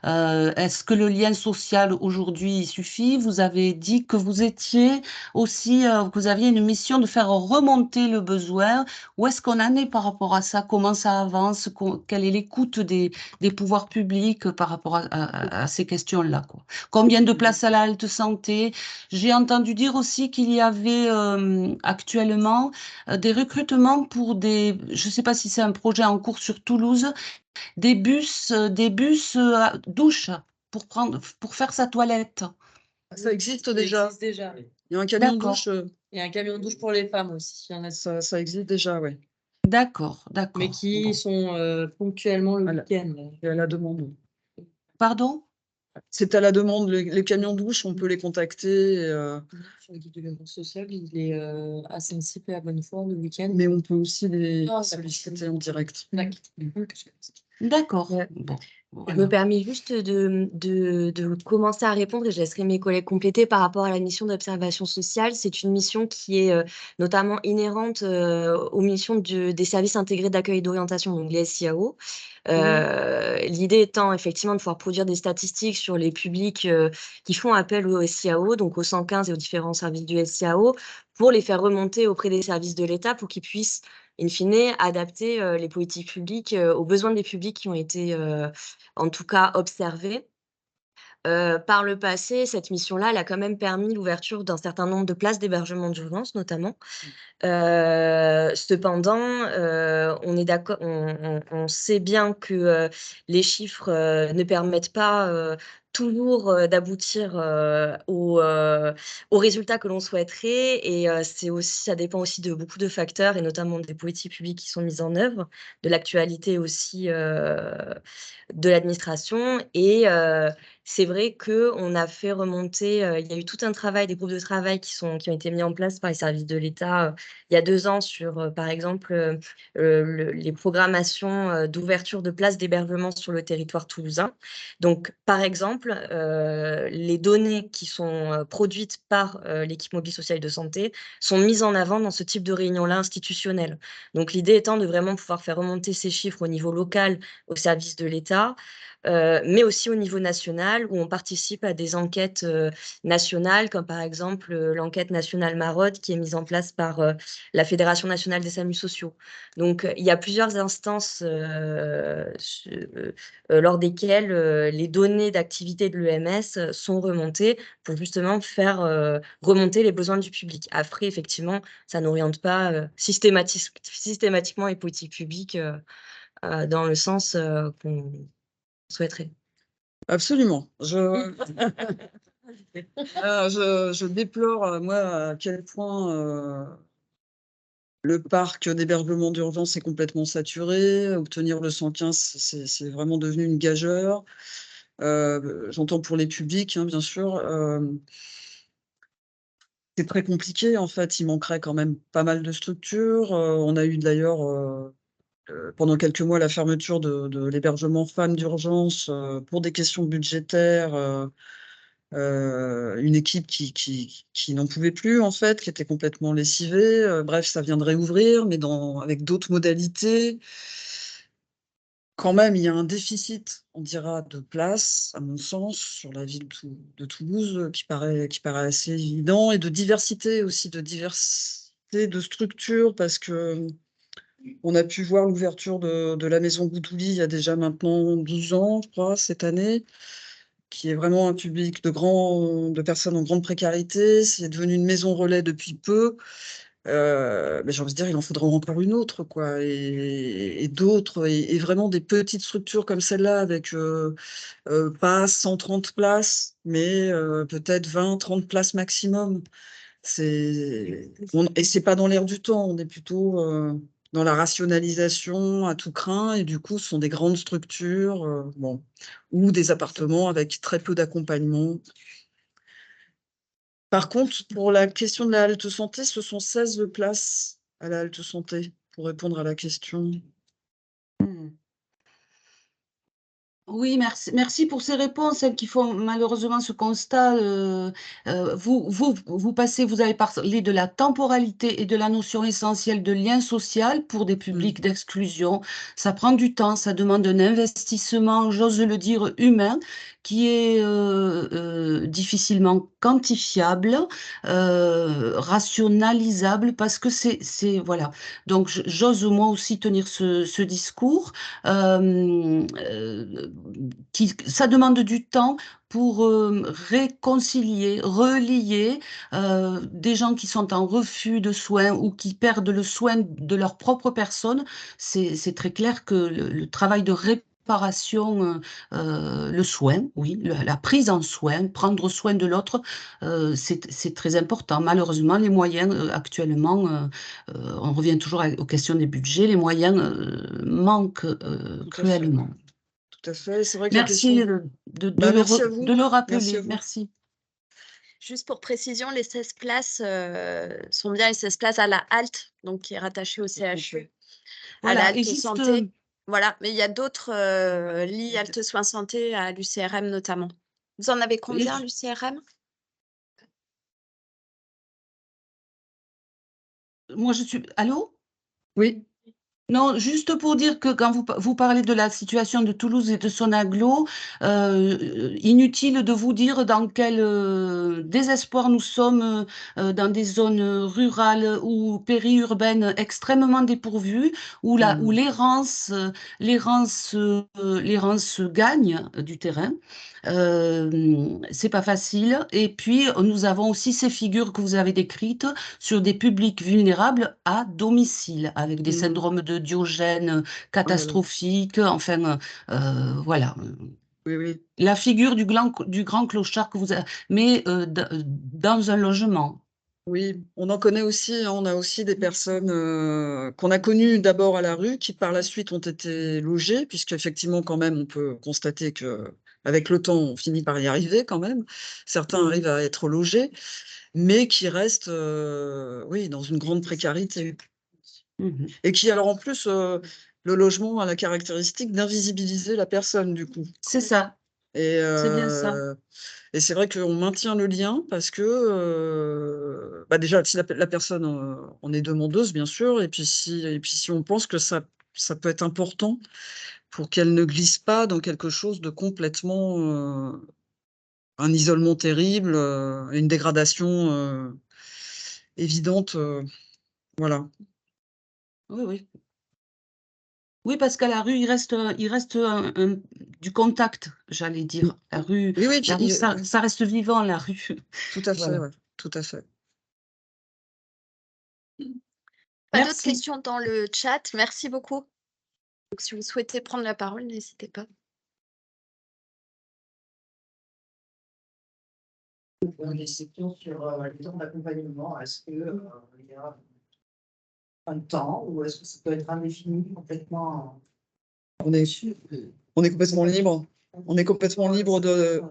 est-ce que le lien social aujourd'hui suffit? Vous avez dit que vous étiez aussi, que vous aviez une mission de faire remonter le besoin. Où est-ce qu'on en est par rapport à ça? Comment ça avance? Quelle est l'écoute des pouvoirs publics par rapport à ces questions-là, quoi? Combien de places à la halte santé? J'ai entendu dire aussi qu'il y avait actuellement des recrutements pour je ne sais pas si c'est un projet en cours sur Toulouse, des bus douches pour faire sa toilette. Ça existe Il déjà. existe déjà. Il y a un camion D'accord, douche, Il y a un camion douche pour les femmes aussi, il y en a ça existe déjà, ouais. d'accord, mais d'accord. qui Bon. sont, ponctuellement le Voilà. week-end. C'est à la demande. Pardon? C'est à la demande, les camions douche, on peut les contacter, Sur le guide du logement social, il est, à Saint-Cyr et à Bonnefoy le week-end. mais on peut aussi les Ah, d'accord. solliciter en direct. D'accord. D'accord. Ouais. Bon, Je me voilà. permets juste de commencer à répondre et je laisserai mes collègues compléter par rapport à la mission d'observation sociale. C'est une mission qui est notamment inhérente aux missions des services intégrés d'accueil et d'orientation, donc les SIAO. L'idée étant effectivement de pouvoir produire des statistiques sur les publics qui font appel au SIAO, donc au 115 et aux différents services du SIAO, pour les faire remonter auprès des services de l'État pour qu'ils puissent, in fine, adapter les politiques publiques aux besoins des publics qui ont été en tout cas observés. Par le passé, cette mission-là, elle a quand même permis l'ouverture d'un certain nombre de places d'hébergement d'urgence notamment. Cependant, on est d'accord, on sait bien que, les chiffres, ne permettent pas, toujours, d'aboutir, aux résultats que l'on souhaiterait et c'est aussi ça dépend aussi de beaucoup de facteurs et notamment des politiques publiques qui sont mises en œuvre, de l'actualité aussi, de l'administration et c'est vrai qu'on a fait remonter, il y a eu tout un travail, des groupes de travail qui ont été mis en place par les services de l'État, il y a 2 ans sur, par exemple, les programmations, d'ouverture de places d'hébergement sur le territoire toulousain. Donc, par exemple, les données qui sont, produites par, l'équipe mobile sociale de santé sont mises en avant dans ce type de réunion-là institutionnelle. Donc l'idée étant de vraiment pouvoir faire remonter ces chiffres au niveau local, au service de l'État, mais aussi au niveau national où on participe à des enquêtes, nationales comme par exemple, l'enquête nationale Maraude qui est mise en place par, la Fédération nationale des SAMU sociaux. Donc, il y a plusieurs instances, lors desquelles, les données d'activité de l'EMS, sont remontées pour justement faire, remonter les besoins du public. Après effectivement, ça n'oriente pas, systématiquement les politiques publiques, dans le sens, qu'on souhaiterait. Absolument. Je déplore, moi, à quel point, le parc d'hébergement d'urgence est complètement saturé. Obtenir le 115, c'est vraiment devenu une gageure. J'entends pour les publics, hein, bien sûr. C'est très compliqué, en fait. Il manquerait quand même pas mal de structures. On a eu d'ailleurs, pendant quelques mois, la fermeture de l'hébergement femmes d'urgence, pour des questions budgétaires. Une équipe qui n'en pouvait plus, en fait, qui était complètement lessivée. Bref, ça vient de réouvrir, mais avec d'autres modalités. Quand même, il y a un déficit, on dira, de place, à mon sens, sur la ville de Toulouse, qui paraît assez évident et de diversité aussi, de diversité de structures parce qu'on a pu voir l'ouverture de la maison Goudouli il y a déjà maintenant 12 ans, je crois, cette année, qui est vraiment un public de personnes en grande précarité. C'est devenu une maison relais depuis peu. Mais j'ai envie de dire, il en faudra encore une autre, quoi, et d'autres, et vraiment des petites structures comme celle-là avec pas 130 places, mais peut-être 20-30 places maximum. Et c'est pas dans l'air du temps, on est plutôt dans la rationalisation à tout crin, et du coup, ce sont des grandes structures, bon, ou des appartements avec très peu d'accompagnement. Par contre, pour la question de la halte santé, ce sont 16 places à la halte santé, pour répondre à la question. Oui, merci pour ces réponses, celles qui font malheureusement ce constat. Vous avez parlé de la temporalité et de la notion essentielle de lien social pour des publics d'exclusion. Ça prend du temps, ça demande un investissement, j'ose le dire, humain, qui est difficilement quantifiable, rationalisable, parce que voilà. Donc, j'ose moi aussi tenir ce discours. Ça demande du temps pour réconcilier, relier des gens qui sont en refus de soins ou qui perdent le soin de leur propre personne. C'est très clair que le travail de réparation, le soin, oui, la prise en soin, prendre soin de l'autre, c'est très important. Malheureusement, les moyens actuellement, on revient toujours aux questions des budgets, les moyens manquent cruellement. Tout à fait. C'est vrai que la Merci question... merci à vous. de le Merci à rappeler. vous. Merci. Juste pour précision, les 16 places sont bien les 16 places à la halte, donc qui est rattachée au CHU. À la Voilà, et halte juste, santé. Voilà, mais il y a d'autres lits Halte Soins Santé à l'UCRM notamment. Vous en avez combien à l'UCRM? Moi, je suis... Allô? Oui. Non, juste pour dire que quand vous parlez de la situation de Toulouse et de son agglo, inutile de vous dire dans quel désespoir nous sommes dans des zones rurales ou périurbaines extrêmement dépourvues, où l'errance gagne du terrain. C'est pas facile. Et puis, nous avons aussi ces figures que vous avez décrites sur des publics vulnérables à domicile, avec des syndromes de Diogène catastrophiques. Enfin, voilà. Oui, oui. La figure du grand clochard que vous avez, mais dans un logement. Oui, on en connaît aussi, hein, on a aussi des personnes qu'on a connues d'abord à la rue, qui par la suite ont été logées, puisqu'effectivement, quand même, on peut constater que avec le temps, on finit par y arriver quand même. Certains arrivent à être logés, mais qui restent, oui, dans une grande précarité. Et qui, alors en plus, le logement a la caractéristique d'invisibiliser la personne, du coup. C'est ça. Et C'est bien ça. et c'est vrai qu'on maintient le lien parce que, bah, déjà, si la personne, en est demandeuse, bien sûr, et puis si on pense que ça peut être important pour qu'elle ne glisse pas dans quelque chose de complètement, un isolement terrible, une dégradation, évidente, voilà. Oui, oui. Oui, parce qu'à la rue, il reste du contact, j'allais dire. La rue, Oui, oui, la puis rue, ça reste vivant, la rue. tout à fait, Voilà. ouais, tout à fait. Pas d'autres Merci. questions dans le chat. Merci beaucoup. Donc, si vous souhaitez prendre la parole, n'hésitez pas. Des questions sur les temps d'accompagnement. Est-ce que il y a un temps ou est-ce que ça peut être indéfini complètement? On est complètement libre. On est complètement libre de.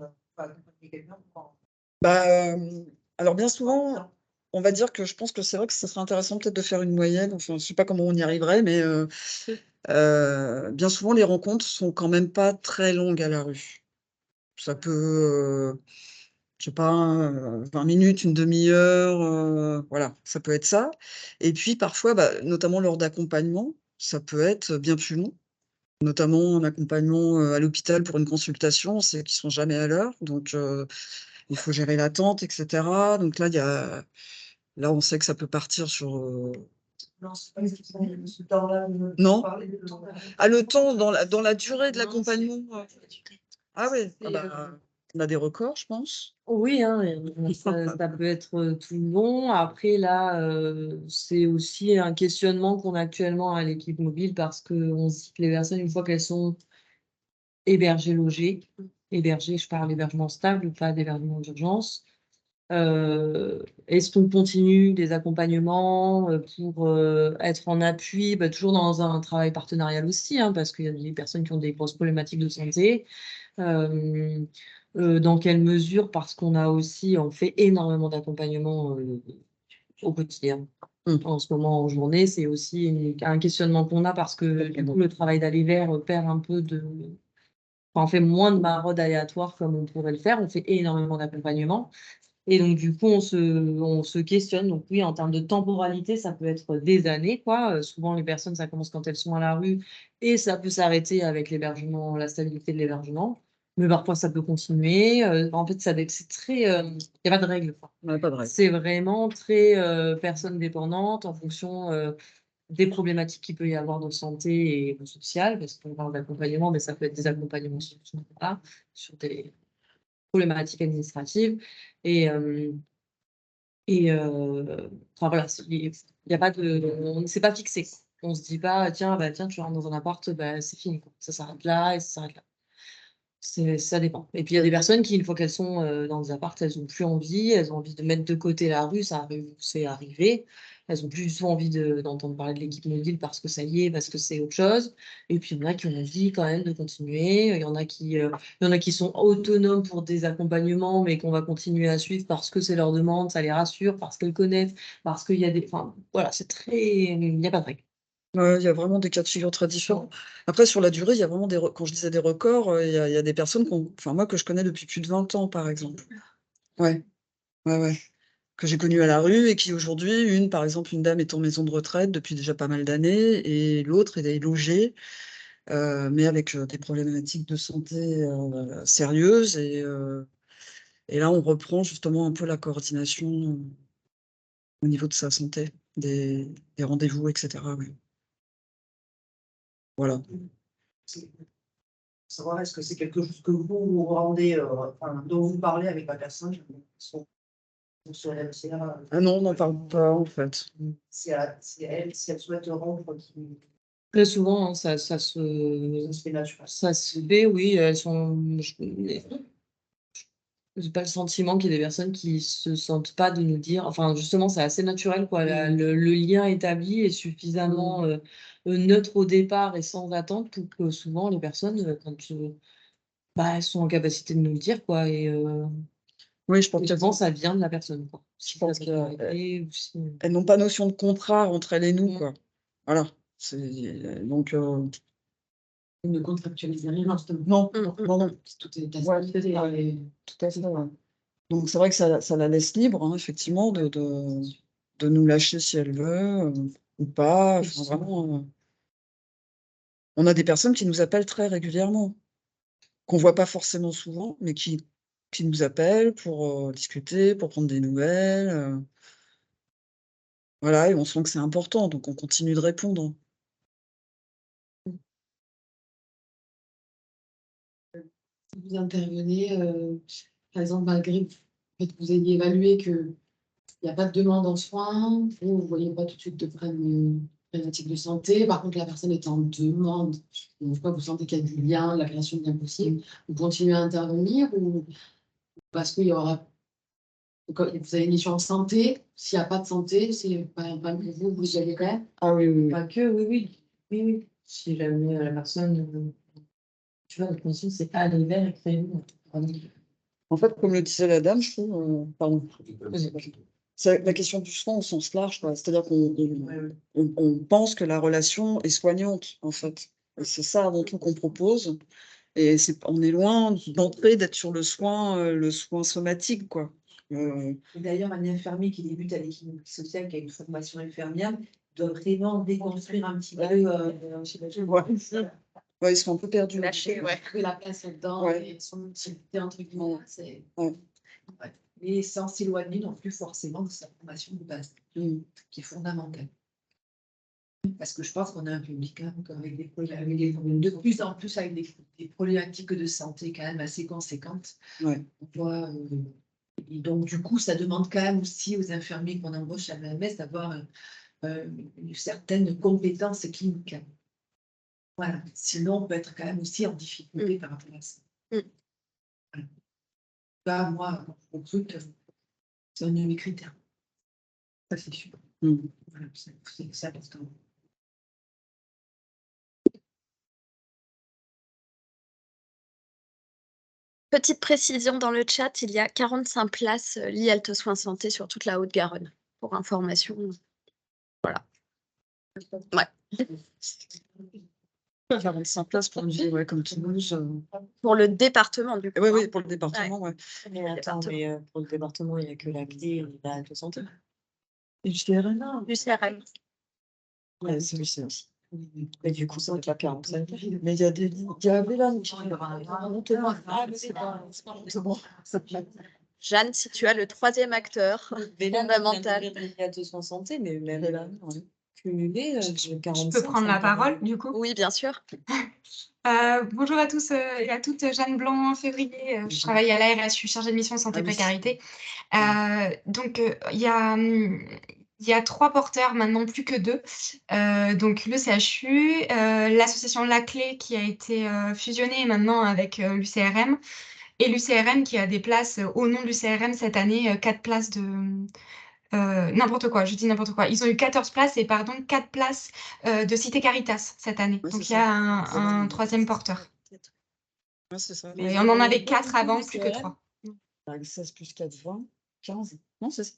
Bah, alors bien souvent, on va dire que je pense que c'est vrai que ce serait intéressant peut-être de faire une moyenne. Enfin, je sais pas comment on y arriverait, mais bien souvent, les rencontres sont quand même pas très longues à la rue. Ça peut, je sais pas, 20 minutes, une demi-heure, voilà, ça peut être ça. Et puis parfois, bah, notamment lors d'accompagnement, ça peut être bien plus long. Notamment en accompagnement, à l'hôpital pour une consultation, c'est qu'ils sont jamais à l'heure, donc il faut gérer l'attente et cetera. Donc là, on sait que ça peut partir sur, Non, c'est pas ce temps-là. non? Ah, le temps dans la durée de l'accompagnement, ah oui, ah bah, on a des records, je pense. Oui, hein, ça peut être tout long. Après, là, c'est aussi un questionnement qu'on a actuellement à l'équipe mobile parce qu'on se dit que les personnes, une fois qu'elles sont hébergées, logées, hébergées, je parle d'hébergement stable, pas d'hébergement d'urgence. Est-ce qu'on continue des accompagnements pour être en appui, bah, toujours dans un travail partenarial aussi, hein, parce qu'il y a des personnes qui ont des grosses problématiques de santé. Dans quelle mesure? Parce qu'on a aussi, on fait énormément d'accompagnement au quotidien. En ce moment, en journée, c'est aussi un questionnement qu'on a parce que du coup, le travail d'aller vers perd un peu de. Enfin, on fait moins de maraude aléatoire comme on pourrait le faire. On fait énormément d'accompagnement. Et donc, du coup, on se questionne. Donc, oui, en termes de temporalité, ça peut être des années, quoi. Souvent, les personnes, ça commence quand elles sont à la rue et ça peut s'arrêter avec l'hébergement, la stabilité de l'hébergement. Mais parfois, ça peut continuer. En fait, c'est très. Il n'y a pas de règle, quoi. On a pas de règle. C'est vraiment très personne dépendante en fonction des problématiques qu'il peut y avoir de santé et sociale, parce qu'on parle d'accompagnement, mais ça peut être des accompagnements sur des problématiques administratives. Et, enfin voilà, il y a pas de, on ne s'est pas fixé. On se dit pas, tiens, bah, tiens, tu rentres dans un appart, bah, c'est fini, quoi. Ça s'arrête là et ça s'arrête là. Ça dépend. Et puis il y a des personnes qui, une fois qu'elles sont dans des apparts, elles n'ont plus envie, elles ont envie de mettre de côté la rue, c'est arrivé. Elles n'ont plus du tout envie d'entendre parler de l'équipe mobile parce que ça y est, parce que c'est autre chose. Et puis il y en a qui ont envie quand même de continuer. Il y en a qui sont autonomes pour des accompagnements, mais qu'on va continuer à suivre parce que c'est leur demande, ça les rassure, parce qu'elles connaissent, parce qu'il y a des. Enfin, voilà, c'est très. Il n'y a pas de règle. Ouais, il y a vraiment des cas de figure très différents. Après, sur la durée, il y a vraiment quand je disais des records, il y a des personnes enfin, moi, que je connais depuis plus de 20 ans, par exemple. Ouais, ouais, ouais. Que j'ai connues à la rue et qui aujourd'hui, par exemple, une dame est en maison de retraite depuis déjà pas mal d'années et l'autre, elle est logée, mais avec des problématiques de santé sérieuses. Et là, on reprend justement un peu la coordination au niveau de sa santé, des rendez-vous, etc. Oui. Voilà. Savoir est-ce que c'est quelque chose que vous rendez, enfin, dont vous parlez avec la personne sur la MCA, Ah non, on n'en parle pas en fait. si elle souhaite rompre, Très souvent, hein, ça ça se fait naturel. ça se fait, oui, elles sont. J'ai pas le sentiment qu'il y ait des personnes qui se sentent pas de nous dire. Enfin, justement, c'est assez naturel, quoi. Le lien établi est suffisamment neutre au départ et sans attente pour que souvent les personnes, quand bah, elles sont en capacité de nous le dire, quoi. Oui, je pense Et qu'elles souvent, ça vient de la personne, quoi. je pense qu'elles Aussi. n'ont pas notion de contrat entre elles et nous, Mmh. quoi. Voilà. Donc, Ne contractualiser rien, justement. non, non, non. Tout est Ouais, accepté et tout à fait, ouais. Donc c'est vrai que ça la laisse libre, hein, effectivement, de nous lâcher si elle veut, ou pas. Enfin, vraiment, on a des personnes qui nous appellent très régulièrement, qu'on voit pas forcément souvent, mais qui nous appellent pour discuter, pour prendre des nouvelles. Voilà, et on sent que c'est important, donc on continue de répondre. vous intervenez, par exemple, malgré que vous ayez évalué qu'il n'y a pas de demande en soins, vous ne voyez pas tout de suite de problématique de santé. Par contre, la personne est en demande. Donc, vous sentez qu'il y a du lien, la création de lien possible. Vous continuez à intervenir ou parce qu'il y aura. Vous avez une mission en santé. S'il n'y a pas de santé, c'est pas pour vous, vous y allez quand même. Ah oui, oui, oui. Pas que, oui, oui. Oui, oui. Si jamais la personne. Tu vois, notre mission, c'est pas aller vers et créer. En fait, comme le disait la dame, je trouve, pardon. C'est la question du soin au sens large, quoi. C'est-à-dire qu'on pense que la relation est soignante, en fait. Et c'est ça avant tout qu'on propose. Et on est loin d'entrer, d'être sur le soin somatique, quoi. Et d'ailleurs, un infirmier qui débute à l'équipe sociale, qui a une formation infirmière, doit vraiment déconstruire un petit peu. Ouais, ils sont un peu perdus. Lâcher, ouais. Trouver la place là-dedans et son utilité, entre guillemets. Ouais. Et sans s'éloigner non plus forcément de sa formation de base, qui est fondamentale. Parce que je pense qu'on a un public avec des problèmes, de plus en plus avec des problématiques de santé quand même assez conséquentes. Ouais. On voit, et donc du coup, ça demande quand même aussi aux infirmiers qu'on embauche à l'AMS d'avoir une certaine compétence clinique. Voilà. Sinon, on peut être quand même aussi en difficulté par rapport à ça. Voilà. Là, moi, mon truc, c'est un de mes critères. Ça, c'est sûr. Voilà, c'est important. Petite précision dans le chat, il y a 45 places l'IELT Soins Santé sur toute la Haute-Garonne. Pour information. Voilà. Ouais. 45 places pour une ville, ouais, comme Toulouse. Pour le département, du coup. Oui, oui, pour le département, ouais. Mais attends, pour le département, il n'y a que la clé et la de santé. Et du CRM? Du CRM. Ouais, c'est le CRM. Mais du coup, ça n'est pas 45. Mais il y a des Jeanne, si tu as le troisième acteur fondamental. De soins santé, mais même cumulé, 45. Je peux prendre la parole, du coup? Oui, bien sûr. Bonjour à tous et à toutes, Jeanne Blanc, février. Je travaille à l'ARS, je suis chargée de mission santé précarité. Donc, il y a 3 porteurs, maintenant plus que 2. Donc le CHU, l'association La Clé qui a été fusionnée maintenant avec l'UCRM et l'UCRM qui a des places au nom de l'UCRM cette année, 4 places de... n'importe quoi, je dis n'importe quoi. Ils ont eu 14 places et pardon, 4 places de Cité Caritas cette année. Ouais, donc il c'est y a ça. un troisième porteur. Ouais, c'est ça. Et on en avait 4 avant, plus que 3. 16 plus 4, 20, 15. Non, c'est ça.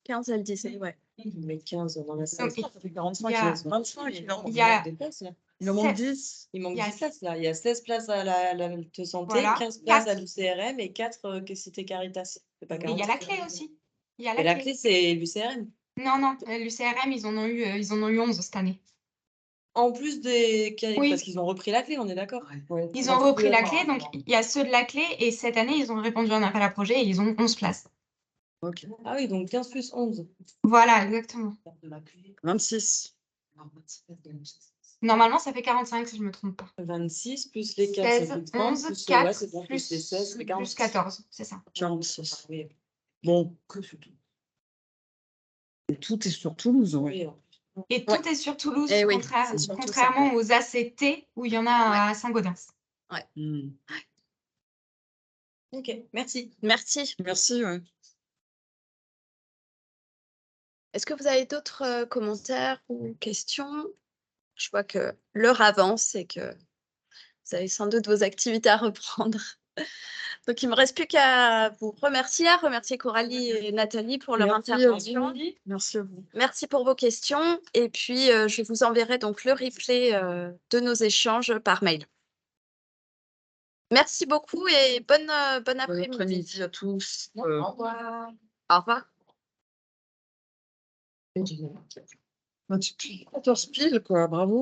15, elle disait, ouais. Mais 15 dans la salle. Donc, Ça fait 45, il y a- 25, il en il y a manque des places, là. Il en manque 16. 10. Il manque Il y a 10 places là. Il y a 16 places à la mutuelle santé, Voilà. 15 places à 4. l'UCRM et 4 que c'était Caritas. C'est pas Et il y a 45. la clé aussi. Il y a Et la clé, c'est l'UCRM. Non, l'UCRM, ils en ont eu 11 cette année. En plus des. Oui. Parce qu'ils ont repris la clé, on est d'accord. Ouais. Ils ont repris la clé, donc il y a ceux de la clé, et cette année, ils ont répondu à un appel à projet et ils ont 11 places. Ok. Ah oui, donc 15 plus 11. Voilà, exactement. 26. Normalement, ça fait 45 si je ne me trompe pas. 26 plus les 4, 16, ça fait 30, 11, plus, 4, ouais, c'est bon, plus les 16, c'est 46. plus 14, c'est ça. 46. Oui. Bon, que surtout. Et tout est sur Toulouse, ouais. Oui. Et tout est sur Toulouse, Eh oui, c'est surtout contrairement ça. aux ACT où il y en a à Saint-Gaudens. Ok, merci. Merci. Merci, ouais. Est-ce que vous avez d'autres commentaires ou questions? Je vois que l'heure avance et que vous avez sans doute vos activités à reprendre. Donc, il ne me reste plus qu'à vous remercier, Coralie et Nathalie pour leur intervention. Merci à vous. Merci pour vos questions. Et puis, je vous enverrai donc le replay de nos échanges par mail. Merci beaucoup et bon après-midi à tous. Au revoir. Au revoir. 14 piles, quoi, bravo.